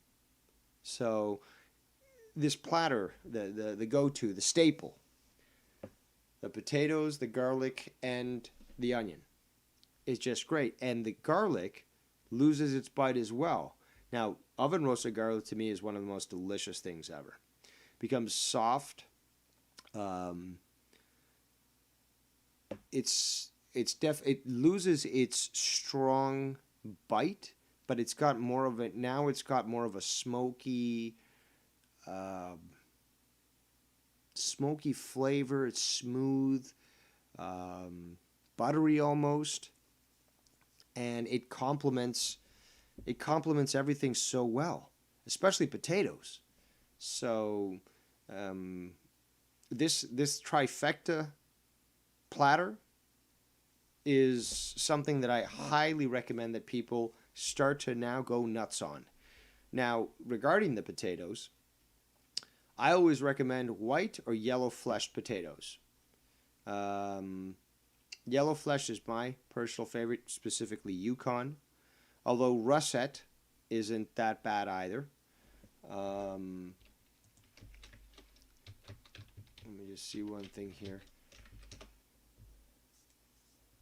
So this platter, the go-to, the staple, the potatoes, the garlic, and the onion is just great. And the garlic loses its bite as well. Now, oven roasted garlic to me is one of the most delicious things ever. becomes soft. It loses its strong bite, but it's got more of it now. It's got more of a smoky flavor. It's smooth, buttery almost, and it complements everything so well, especially potatoes. So this trifecta platter is something that I highly recommend that people start to now go nuts on. Now, regarding the potatoes, I always recommend white or yellow fleshed potatoes. Yellow flesh is my personal favorite, specifically Yukon. Although russet isn't that bad either. Let me just see one thing here.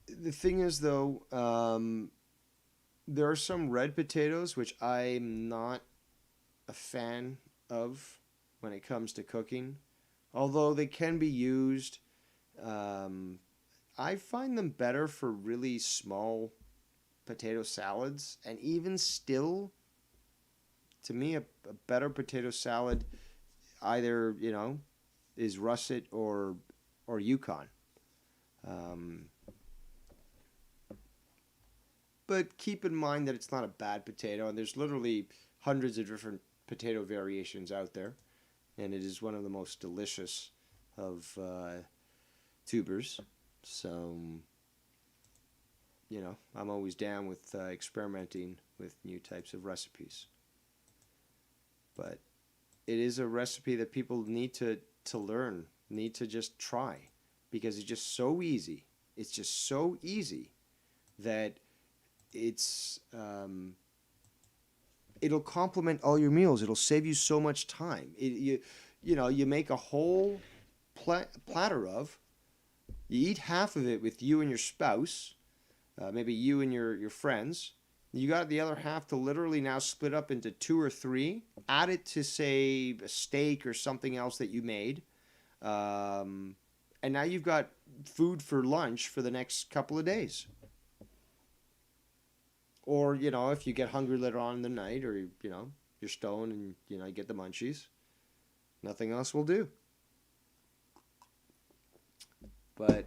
The thing is, though, there are some red potatoes which I'm not a fan of when it comes to cooking. Although they can be used, I find them better for really small potato salads. And even still, to me, a better potato salad either, is russet or Yukon. But keep in mind that it's not a bad potato, and there's literally hundreds of different potato variations out there, and it is one of the most delicious of tubers. So, I'm always down with experimenting with new types of recipes. But it is a recipe that people need to learn, need to just try, because it's just so easy. It's just so easy that it's it'll complement all your meals. It'll save you so much time. You make a whole platter of. You eat half of it with you and your spouse, maybe you and your friends. You got the other half to literally now split up into 2 or 3. Add it to, say, a steak or something else that you made. And now you've got food for lunch for the next couple of days. Or, if you get hungry later on in the night, or, you're stoned and, you get the munchies, nothing else will do. But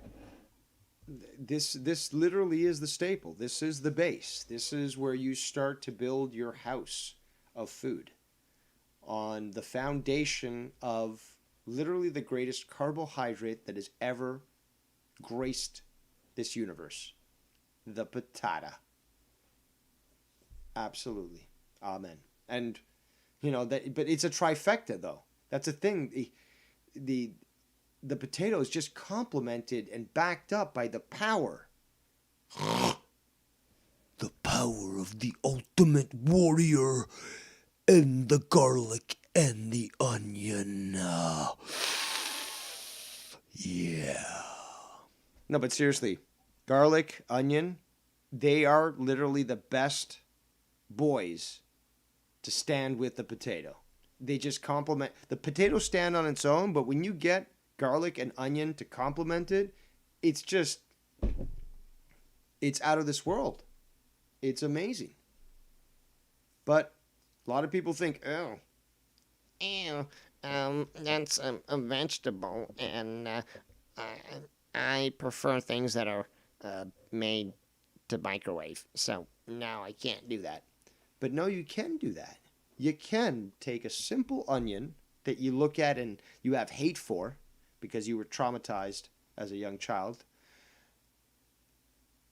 this literally is the staple. This is the base. This is where you start to build your house of food on the foundation of literally the greatest carbohydrate that has ever graced this universe, the patata. Absolutely. Amen. And, but it's a trifecta, though. That's the thing. The potato is just complemented and backed up by the power. The power of the ultimate warrior and the garlic and the onion. Yeah. No, but seriously, garlic, onion, they are literally the best boys to stand with the potato. They just complement. The potato stand on its own, but when you get garlic and onion to complement it, it's out of this world. It's amazing. But a lot of people think, that's a vegetable, and I prefer things that are made to microwave. So no, I can't do that. But no, you can do that. You can take a simple onion that you look at and you have hate for because you were traumatized as a young child,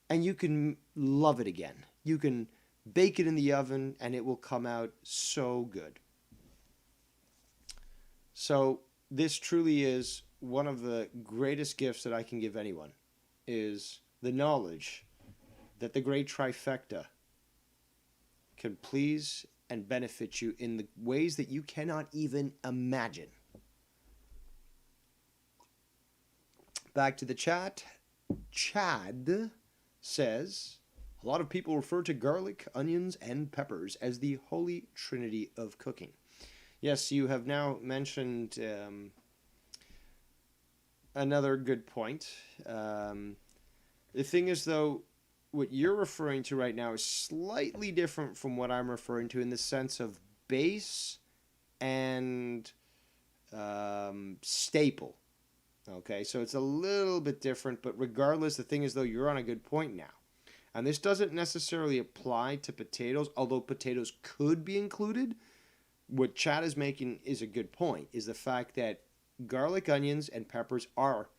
and you can love it again. You can bake it in the oven and it will come out so good. So this truly is one of the greatest gifts that I can give anyone, is the knowledge that the great trifecta can please and benefit you in the ways that you cannot even imagine. Back to the chat. Chad says, a lot of people refer to garlic, onions, and peppers as the holy trinity of cooking. Yes, you have now mentioned another good point. The thing is, though, what you're referring to right now is slightly different from what I'm referring to in the sense of base and staple. Okay, so it's a little bit different, but regardless, the thing is, though, you're on a good point now. And this doesn't necessarily apply to potatoes, although potatoes could be included. What Chad is making is a good point, is the fact that garlic, onions, and peppers are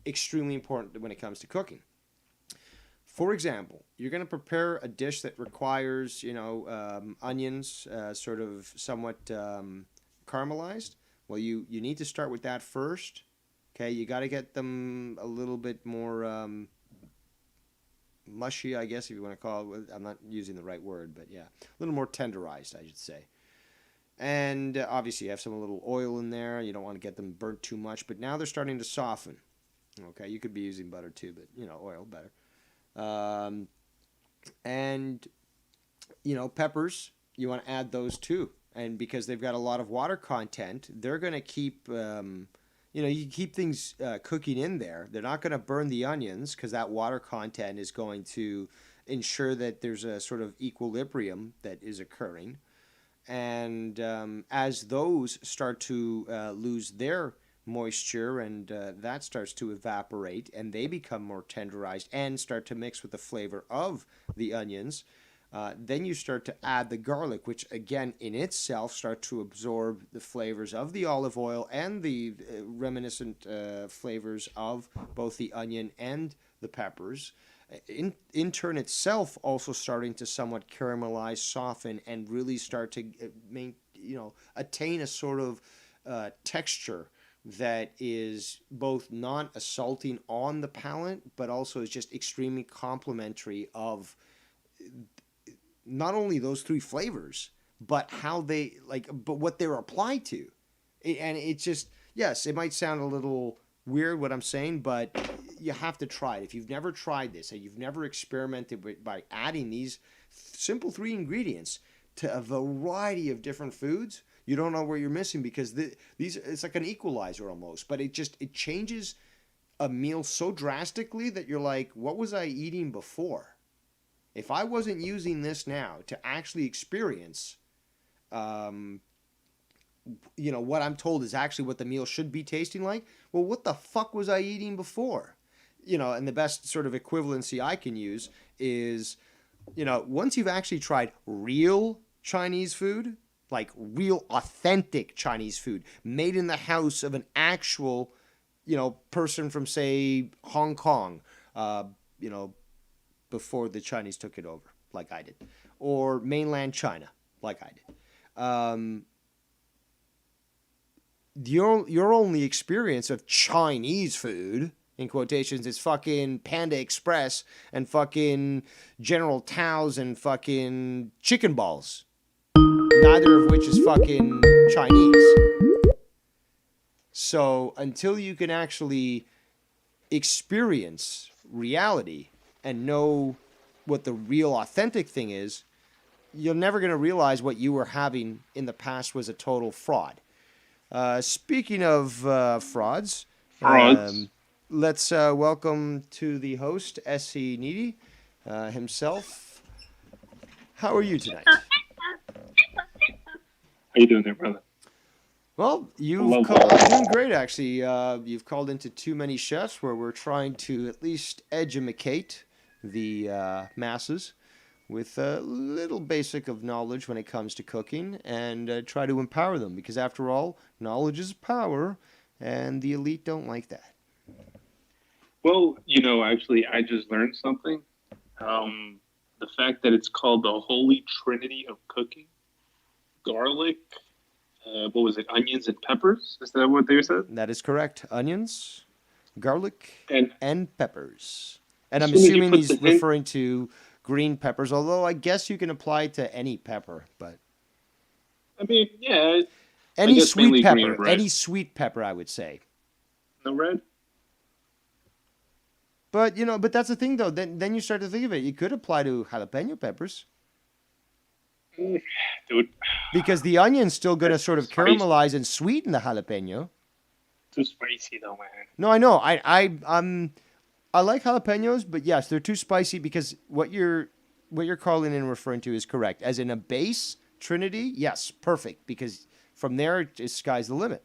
extremely important when it comes to cooking. For example, you're going to prepare a dish that requires, onions sort of somewhat caramelized. Well, you need to start with that first. Okay, you got to get them a little bit more mushy, I guess, if you want to call it. I'm not using the right word, but yeah, a little more tenderized, I should say. And obviously, you have some little oil in there. You don't want to get them burnt too much, but now they're starting to soften. Okay, you could be using butter too, but oil better. And peppers, you want to add those too, and because they've got a lot of water content, they're going to keep you keep things cooking in there. They're not going to burn the onions because that water content is going to ensure that there's a sort of equilibrium that is occurring. And as those start to lose their moisture and that starts to evaporate and they become more tenderized and start to mix with the flavor of the onions, then you start to add the garlic, which again in itself start to absorb the flavors of the olive oil and the reminiscent flavors of both the onion and the peppers. In turn itself also starting to somewhat caramelize, soften, and really start to attain a sort of texture that is both not assaulting on the palate, but also is just extremely complementary of not only those three flavors, but how but what they're applied to. And it's just, yes, it might sound a little weird what I'm saying, but you have to try it. If you've never tried this and you've never experimented by adding these simple three ingredients to a variety of different foods, you don't know where you're missing, because these it's like an equalizer almost, but it changes a meal so drastically that you're like, what was I eating before? If I wasn't using this now to actually experience what I'm told is actually what the meal should be tasting like, well, what the fuck was I eating before? And the best sort of equivalency I can use is, once you've actually tried real Chinese food, like real authentic Chinese food made in the house of an actual, person from, say, Hong Kong, before the Chinese took it over, like I did, or mainland China, like I did. Your only experience of Chinese food, in quotations, is fucking Panda Express and fucking General Tao's and fucking chicken balls. Neither of which is fucking Chinese. So until you can actually experience reality and know what the real authentic thing is, you're never going to realize what you were having in the past was a total fraud. Speaking of frauds, let's welcome to the host, S.C. Needy himself. How are you tonight? How you doing there, brother? Well, I'm doing great, actually. You've called into Too Many Chefs, where we're trying to at least educate the masses with a little basic of knowledge when it comes to cooking, and try to empower them, because after all, knowledge is power, and the elite don't like that. Well, actually, I just learned something. The fact that it's called the Holy Trinity of cooking. Garlic, what was it, onions and peppers? Is that what they said? That is correct. Onions, garlic, and peppers. And I'm As soon as you assuming put he's the referring to green peppers, although I guess you can apply it to any pepper. But I mean, yeah. any sweet green and pepper, red. any sweet pepper, I would say. No red? But, but that's the thing, though. Then you start to think of it. You could apply to jalapeno peppers. Dude, Because the onion's still going to That's sort of spicy. caramelize and sweeten the jalapeno. too spicy though, man. No, I know. I like jalapenos, but yes, they're too spicy because what you're calling and referring to is correct. As in a base Trinity, yes, perfect. Because from there, it's sky's the limit.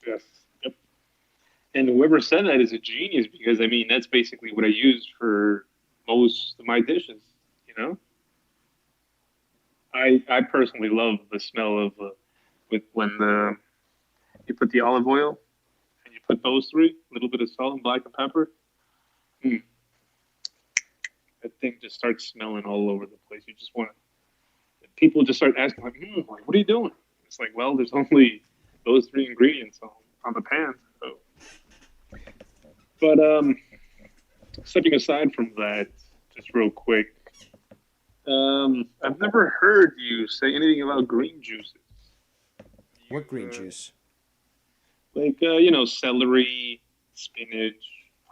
Yes. Yep. And whoever said that is a genius because I mean that's basically what I use for most of my dishes. You know, I personally love the smell of with when you put the olive oil and you put those three, a little bit of salt and black and pepper. Mm, that thing just starts smelling all over the place. You just want to. People just start asking like, what are you doing? It's like, well, there's only those three ingredients on the pan. So. But stepping aside from that, just real quick, I've never heard you say anything about green juices. What green juice? Like celery, spinach,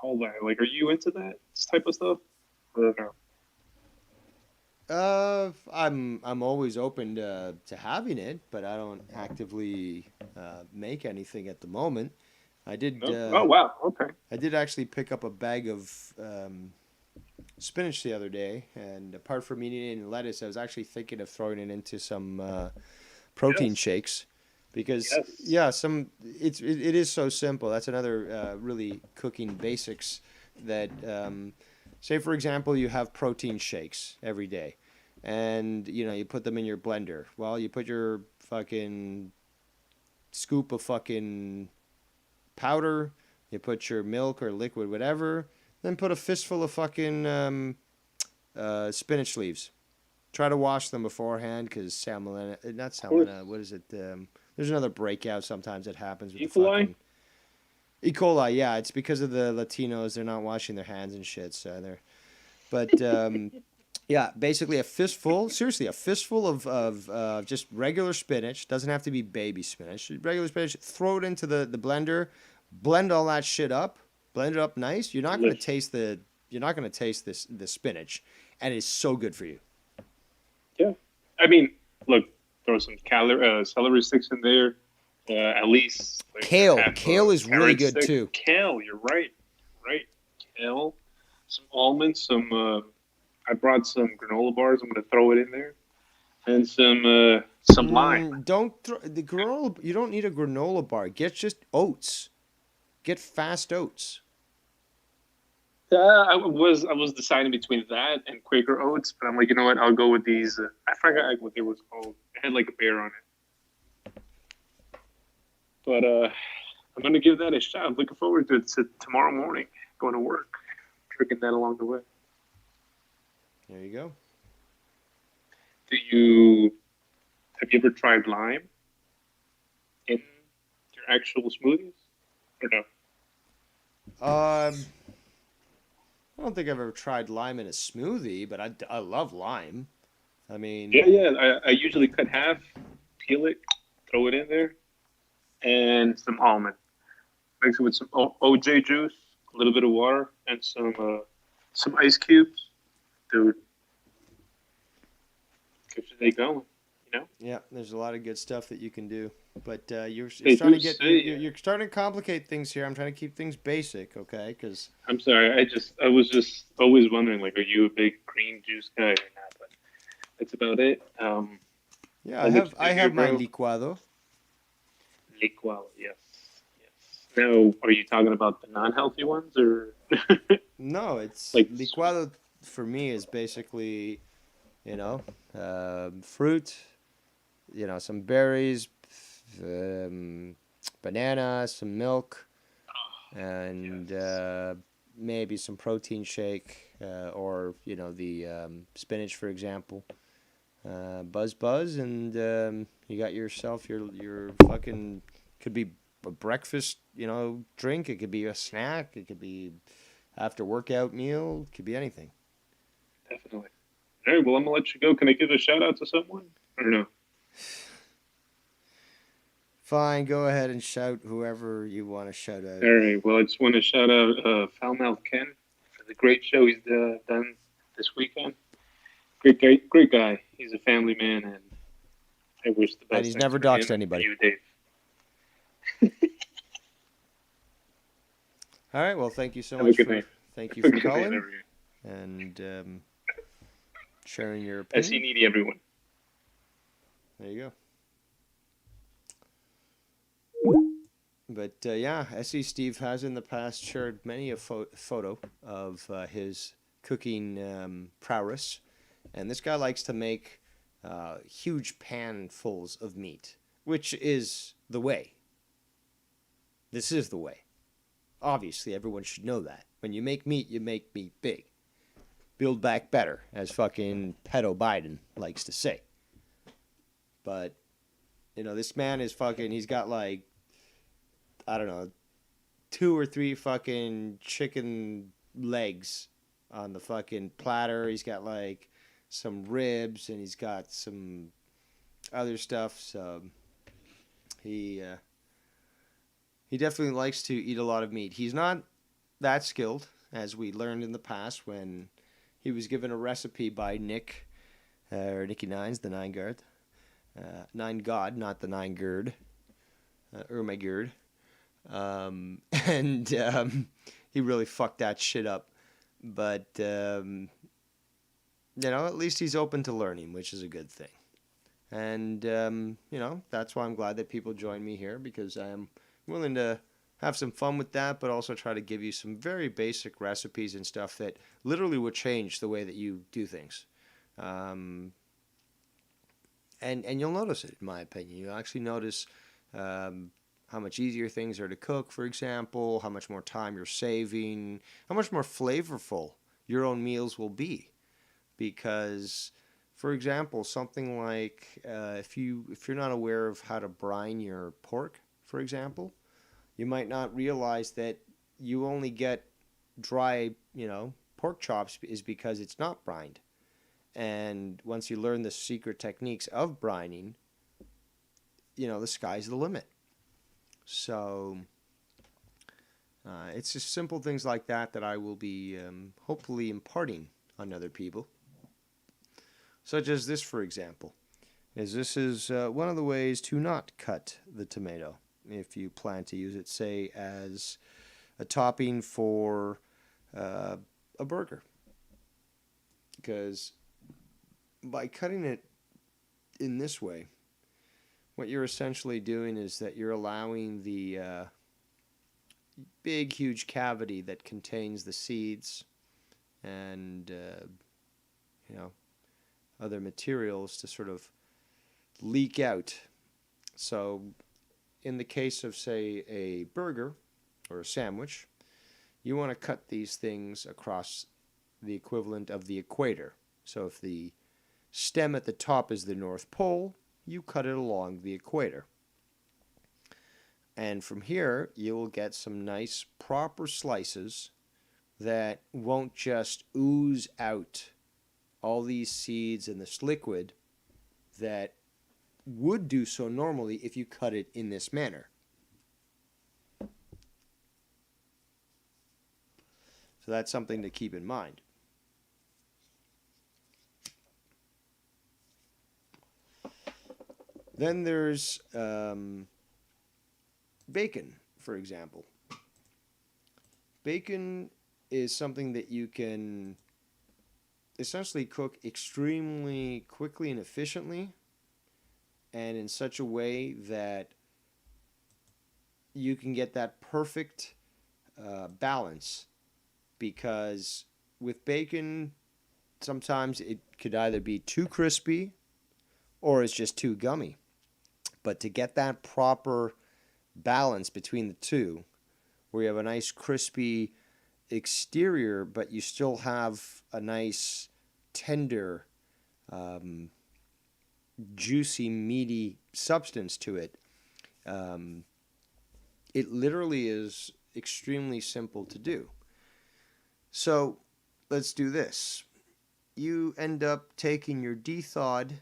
all that. Like, are you into that type of stuff? Or no? I'm always open to having it, but I don't actively make anything at the moment. I did. Oh wow, okay. I did actually pick up a bag of spinach the other day, and apart from eating it in lettuce, I was actually thinking of throwing it into some protein Yes. shakes because Yes. it is so simple. That's another really cooking basics that say for example you have protein shakes every day, and you put them in your blender. Well, you put your fucking scoop of fucking powder, you put your milk or liquid, whatever, then put a fistful of fucking spinach leaves. Try to wash them beforehand because salmonella, not salmonella, what is it? There's another breakout sometimes that happens with E. the coli? fucking E. coli. Yeah, it's because of the Latinos. They're not washing their hands and shit. So but yeah, basically seriously, a fistful of just regular spinach. Doesn't have to be baby spinach. Regular spinach. Throw it into the blender. Blend all that shit up. Blend it up nice. You're not going to taste the spinach, and it's so good for you. Yeah. I mean, look, throw some celery sticks in there. At least like Kale. half a Kale is really carrot good stick. too. Kale, you're right. Right. Kale, some almonds, some. I brought some granola bars. I'm gonna throw it in there, and some lime. Don't throw the granola. You don't need a granola bar. Get just oats. Get fast oats. I was deciding between that and Quaker Oats, but I'm like, you know what? I'll go with these. I forgot what they was called. It had like a bear on it. But I'm gonna give that a shot. I'm looking forward to it tomorrow morning. Going to work, drinking that along the way. There you go. Have you ever tried lime in your actual smoothies or no? I don't think I've ever tried lime in a smoothie, but I love lime. I mean, Yeah. I usually cut half, peel it, throw it in there, and some almond. Mix it with some OJ juice, a little bit of water, and some ice cubes. Dude, keeps your day going. You know. yeah, there's a lot of good stuff that you can do, but you're They starting do to say, you're starting to complicate things here. I'm trying to keep things basic, okay? Because I'm sorry. I was just always wondering, like, are you a big green juice guy or not? But that's about it. yeah, Well, I have my bro. licuado. Liquid, yes. Now, are you talking about the non-healthy ones, or No, it's Like- licuado for me is basically, fruit, some berries, banana, some milk, and maybe some protein shake, or the spinach, for example. Buzz, and you got yourself your fucking could be a breakfast, drink. It could be a snack. It could be after workout meal. It could be anything. definitely? All right, well, I'm gonna let you go. Can I give a shout out to someone or no? Fine, go ahead and shout whoever you want to shout out. All right, well, I just want to shout out Foulmouth Ken for the great show he's done this weekend. Great guy. He's a family man, and I wish the best. And he's things never for him doxed and anybody. You, Dave. All right. Well, thank you so Have a much good for night. thank you Have a for good night, calling everyone. and sharing your SE opinion. needy, everyone. There you go. But yeah, SE Steve has in the past shared many a photo of his cooking prowess, and this guy likes to make huge panfuls of meat, which is the way. This is the way. Obviously, everyone should know that. When you make meat big. Build back better, as fucking pedo Biden likes to say. But, this man is fucking, he's got like, I don't know, 2 or 3 fucking chicken legs on the fucking platter. He's got like some ribs and he's got some other stuff. So he definitely likes to eat a lot of meat. He's not that skilled, as we learned in the past when he was given a recipe by Nick, or Nicky Nines, the Nine Guard. Nine God, not the Nine Gird. My Gird. And he really fucked that shit up. But, at least he's open to learning, which is a good thing. And, that's why I'm glad that people join me here, because I am willing to have some fun with that, but also try to give you some very basic recipes and stuff that literally would change the way that you do things. And you'll notice it, in my opinion. You'll actually notice how much easier things are to cook, for example, how much more time you're saving, how much more flavorful your own meals will be. Because, for example, something like if you're not aware of how to brine your pork, for example, you might not realize that you only get dry, pork chops is because it's not brined. And once you learn the secret techniques of brining, the sky's the limit. So it's just simple things like that I will be hopefully imparting on other people. Such as this, for example. This is one of the ways to not cut the tomato if you plan to use it, say, as a topping for a burger. Because by cutting it in this way, what you're essentially doing is that you're allowing the big, huge cavity that contains the seeds and, other materials to sort of leak out. So in the case of, say, a burger or a sandwich, you want to cut these things across the equivalent of the equator. So if the stem at the top is the North Pole, you cut it along the equator. And from here, you will get some nice, proper slices that won't just ooze out all these seeds and this liquid that would do so normally if you cut it in this manner. So that's something to keep in mind. Then there's bacon, for example. Bacon is something that you can essentially cook extremely quickly and efficiently, and in such a way that you can get that perfect balance. Because with bacon, sometimes it could either be too crispy or it's just too gummy. But to get that proper balance between the two, where you have a nice crispy exterior, but you still have a nice tender, juicy, meaty substance to it, it literally is extremely simple to do. So let's do this. You end up taking your de-thawed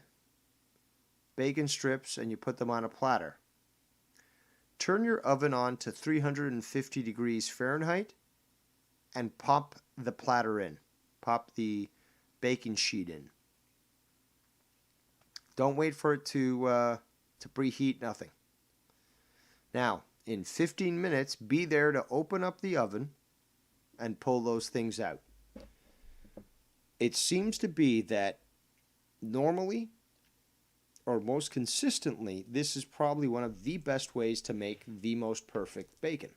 bacon strips and you put them on a platter. Turn your oven on to 350 degrees Fahrenheit and pop the platter in. Pop the bacon sheet in. Don't wait for it to preheat, nothing. Now, in 15 minutes, be there to open up the oven and pull those things out. It seems to be that normally, or most consistently, this is probably one of the best ways to make the most perfect bacon.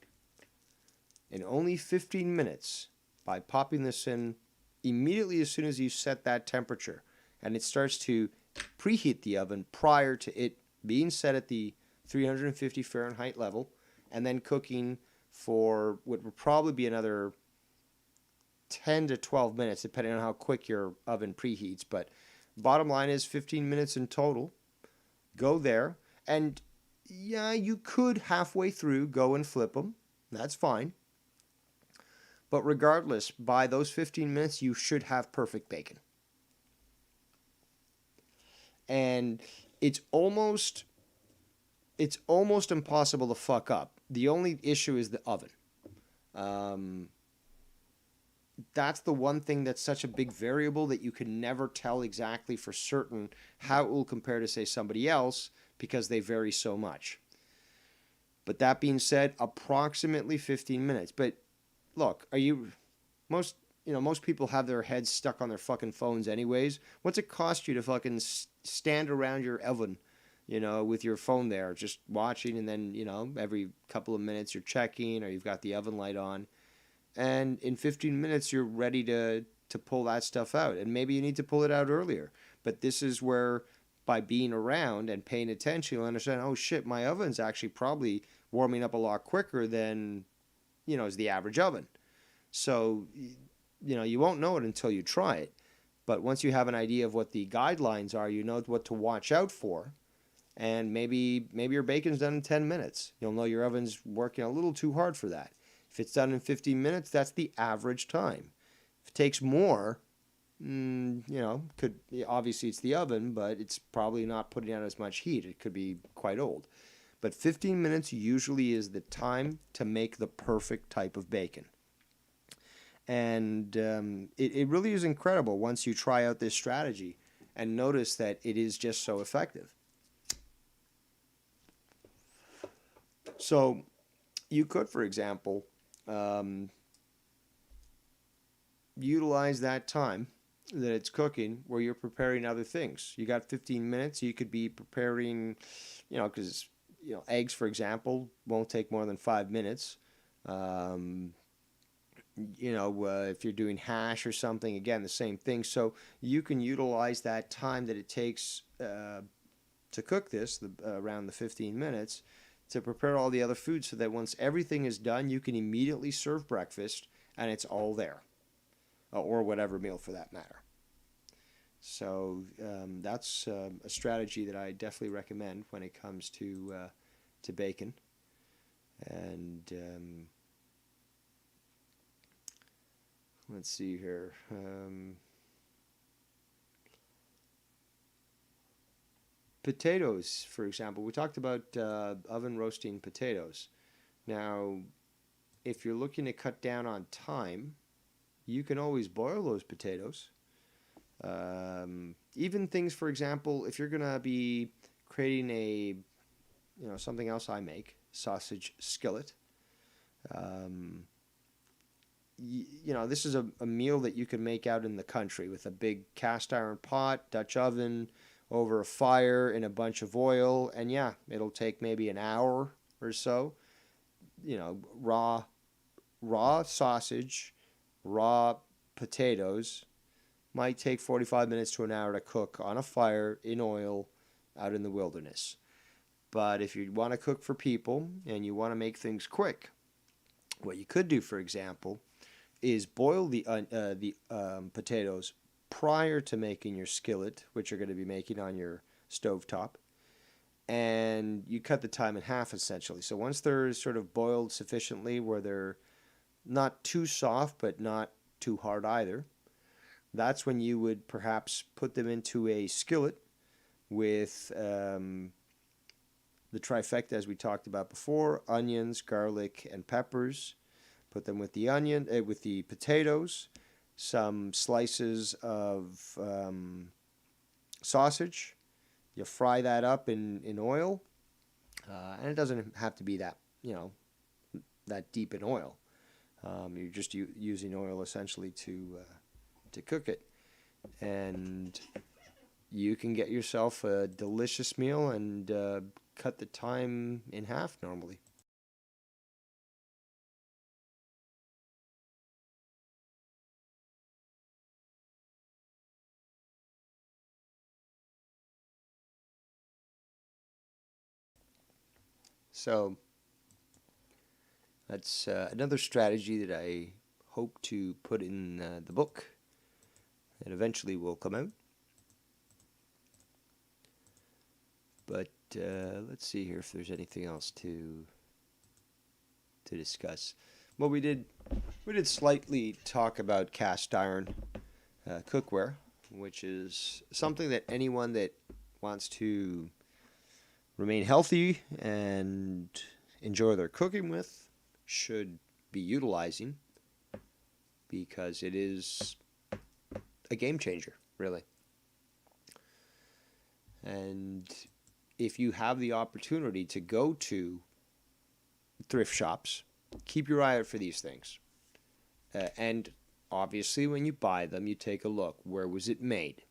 In only 15 minutes, by popping this in immediately as soon as you set that temperature, and it starts to preheat the oven prior to it being set at the 350 Fahrenheit level, and then cooking for what would probably be another 10 to 12 minutes, depending on how quick your oven preheats. But bottom line is 15 minutes in total. Go there, and yeah, you could halfway through go and flip them. That's fine. But regardless, by those 15 minutes, you should have perfect bacon. And it's almost impossible to fuck up. The only issue is the oven. That's the one thing that's such a big variable that you can never tell exactly for certain how it will compare to, say, somebody else, because they vary so much. But that being said, approximately 15 minutes. But look, most people have their heads stuck on their fucking phones anyways. What's it cost you to fucking stand around your oven, with your phone there, just watching, and then, every couple of minutes you're checking, or you've got the oven light on. And in 15 minutes, you're ready to pull that stuff out. And maybe you need to pull it out earlier. But this is where, by being around and paying attention, you'll understand, oh shit, my oven's actually probably warming up a lot quicker than, is the average oven. So, you won't know it until you try it. But once you have an idea of what the guidelines are, you know what to watch out for. And maybe your bacon's done in 10 minutes. You'll know your oven's working a little too hard for that. If it's done in 15 minutes, that's the average time. If it takes more, obviously it's the oven, but it's probably not putting out as much heat. It could be quite old. But 15 minutes usually is the time to make the perfect type of bacon. And it really is incredible once you try out this strategy and notice that it is just so effective. So you could, for example, utilize that time that it's cooking where you're preparing other things. You got 15 minutes. You could be preparing, because, eggs, for example, won't take more than 5 minutes. If you're doing hash or something, again, the same thing. So you can utilize that time that it takes to cook this, around the 15 minutes, to prepare all the other food, so that once everything is done, you can immediately serve breakfast and it's all there, or whatever meal for that matter. So that's a strategy that I definitely recommend when it comes to bacon. And let's see here. Potatoes, for example. We talked about oven roasting potatoes. Now, if you're looking to cut down on time, you can always boil those potatoes. Even things, for example, if you're going to be creating something else I make, sausage skillet. This is a meal that you can make out in the country with a big cast iron pot, Dutch oven, over a fire in a bunch of oil, and yeah, it'll take maybe an hour or so. Raw sausage, raw potatoes might take 45 minutes to an hour to cook on a fire in oil out in the wilderness. But if you want to cook for people and you want to make things quick, what you could do, for example, is boil the potatoes prior to making your skillet, which you're going to be making on your stovetop, and you cut the time in half, essentially. So once they're sort of boiled sufficiently where they're not too soft but not too hard either, that's when you would perhaps put them into a skillet with the trifecta, as we talked about before: onions, garlic, and peppers. Put them with the potatoes, some slices of sausage. You fry that up in oil, and it doesn't have to be that, that deep in oil. You're just using oil essentially to cook it, and you can get yourself a delicious meal and cut the time in half normally. So that's another strategy that I hope to put in the book that eventually will come out. But let's see here if there's anything else to discuss. Well, we did slightly talk about cast iron cookware, which is something that anyone that wants to remain healthy and enjoy their cooking with should be utilizing, because it is a game changer, really. And if you have the opportunity to go to thrift shops, keep your eye out for these things. And obviously, when you buy them, you take a look. Where was it made?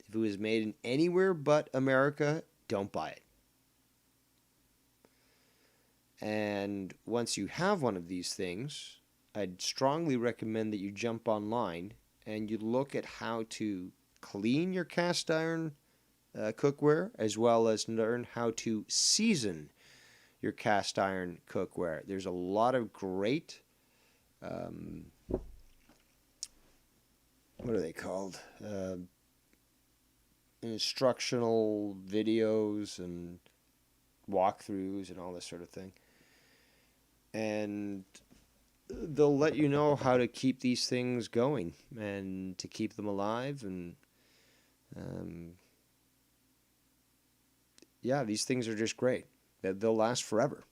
If it was made in anywhere but America, don't buy it. And once you have one of these things, I'd strongly recommend that you jump online and you look at how to clean your cast iron cookware, as well as learn how to season your cast iron cookware. There's a lot of great, what are they called? Instructional videos and walkthroughs and all this sort of thing. And they'll let you know how to keep these things going and to keep them alive. And yeah, these things are just great. They'll last forever.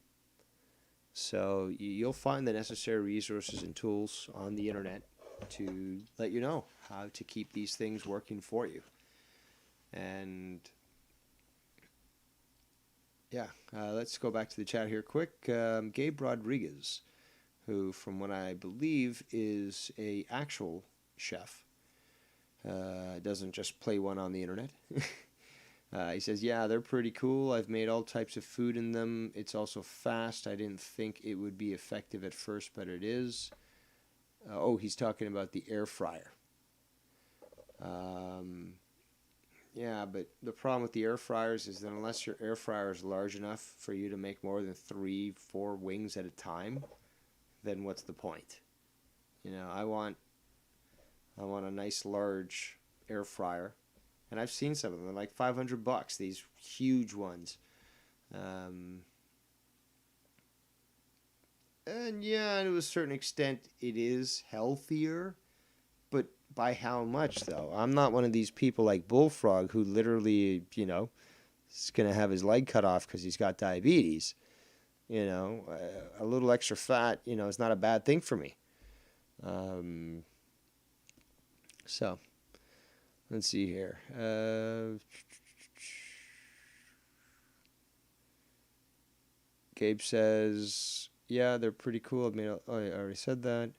So you'll find the necessary resources and tools on the internet to let you know how to keep these things working for you. And yeah, let's go back to the chat here quick. Gabe Rodriguez, who from what I believe is a actual chef, doesn't just play one on the internet. He says, yeah, they're pretty cool. I've made all types of food in them. It's also fast. I didn't think it would be effective at first, but it is. He's talking about the air fryer. Yeah, but the problem with the air fryers is that unless your air fryer is large enough for you to make more than 3-4 wings at a time, then what's the point? I want a nice large air fryer, and I've seen some of them. They're like $500. These huge ones, and yeah, to a certain extent, it is healthier. But by how much, though? I'm not one of these people like Bullfrog who literally, is going to have his leg cut off because he's got diabetes. A little extra fat, is not a bad thing for me. So, let's see here. Gabe says, yeah, they're pretty cool. I already said that.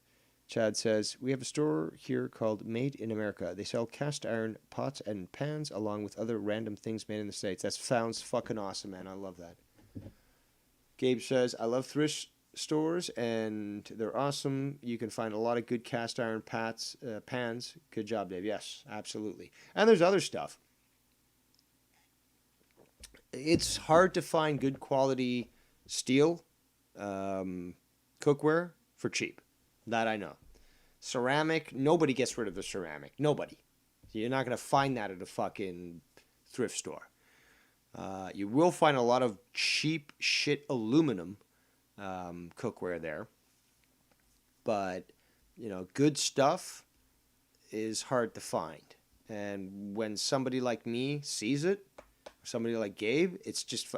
Chad says, we have a store here called Made in America. They sell cast iron pots and pans along with other random things made in the States. That sounds fucking awesome, man. I love that. Gabe says, I love thrift stores and they're awesome. You can find a lot of good cast iron pans. Good job, Dave. Yes, absolutely. And there's other stuff. It's hard to find good quality steel cookware for cheap. That I know. Ceramic, nobody gets rid of the ceramic. Nobody. You're not going to find that at a fucking thrift store. You will find a lot of cheap shit aluminum cookware there. But, good stuff is hard to find. And when somebody like me sees it, or somebody like Gabe, it's just,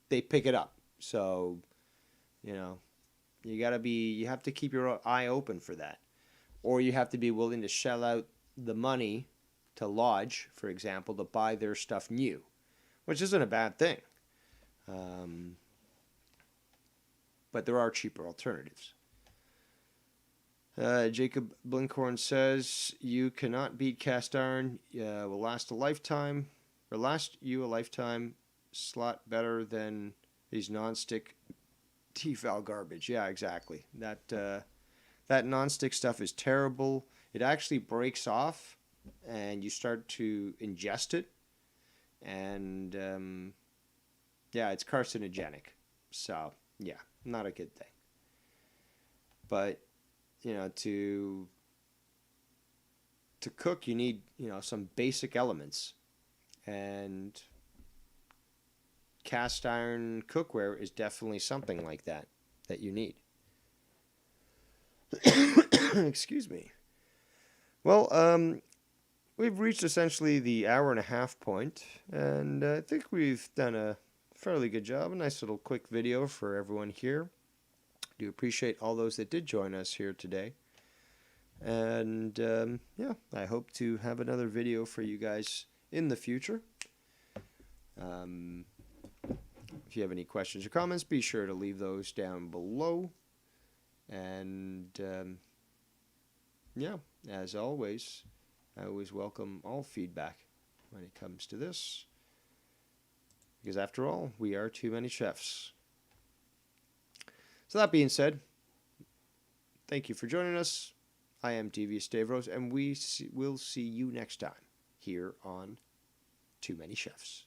they pick it up. So, you have to keep your eye open for that. Or you have to be willing to shell out the money to Lodge, for example, to buy their stuff new. which isn't a bad thing. But there are cheaper alternatives. Jacob Blinkhorn says, you cannot beat cast iron. Will last a lifetime, or last you a lifetime. Slot better than these non-stick Tefal garbage. Yeah, exactly. That non-stick stuff is terrible. It actually breaks off, and you start to ingest it, and it's carcinogenic. So yeah, not a good thing. But to cook, you need some basic elements, and cast iron cookware is definitely something like that you need. Excuse me. Well, we've reached essentially the hour and a half point, and I think we've done a fairly good job. A nice little quick video for everyone here. Do appreciate all those that did join us here today. And I hope to have another video for you guys in the future. If you have any questions or comments, be sure to leave those down below. And as always, I always welcome all feedback when it comes to this. Because after all, we are too many chefs. So that being said, thank you for joining us. I am Devious Dave Rose, and we'll see you next time here on Too Many Chefs.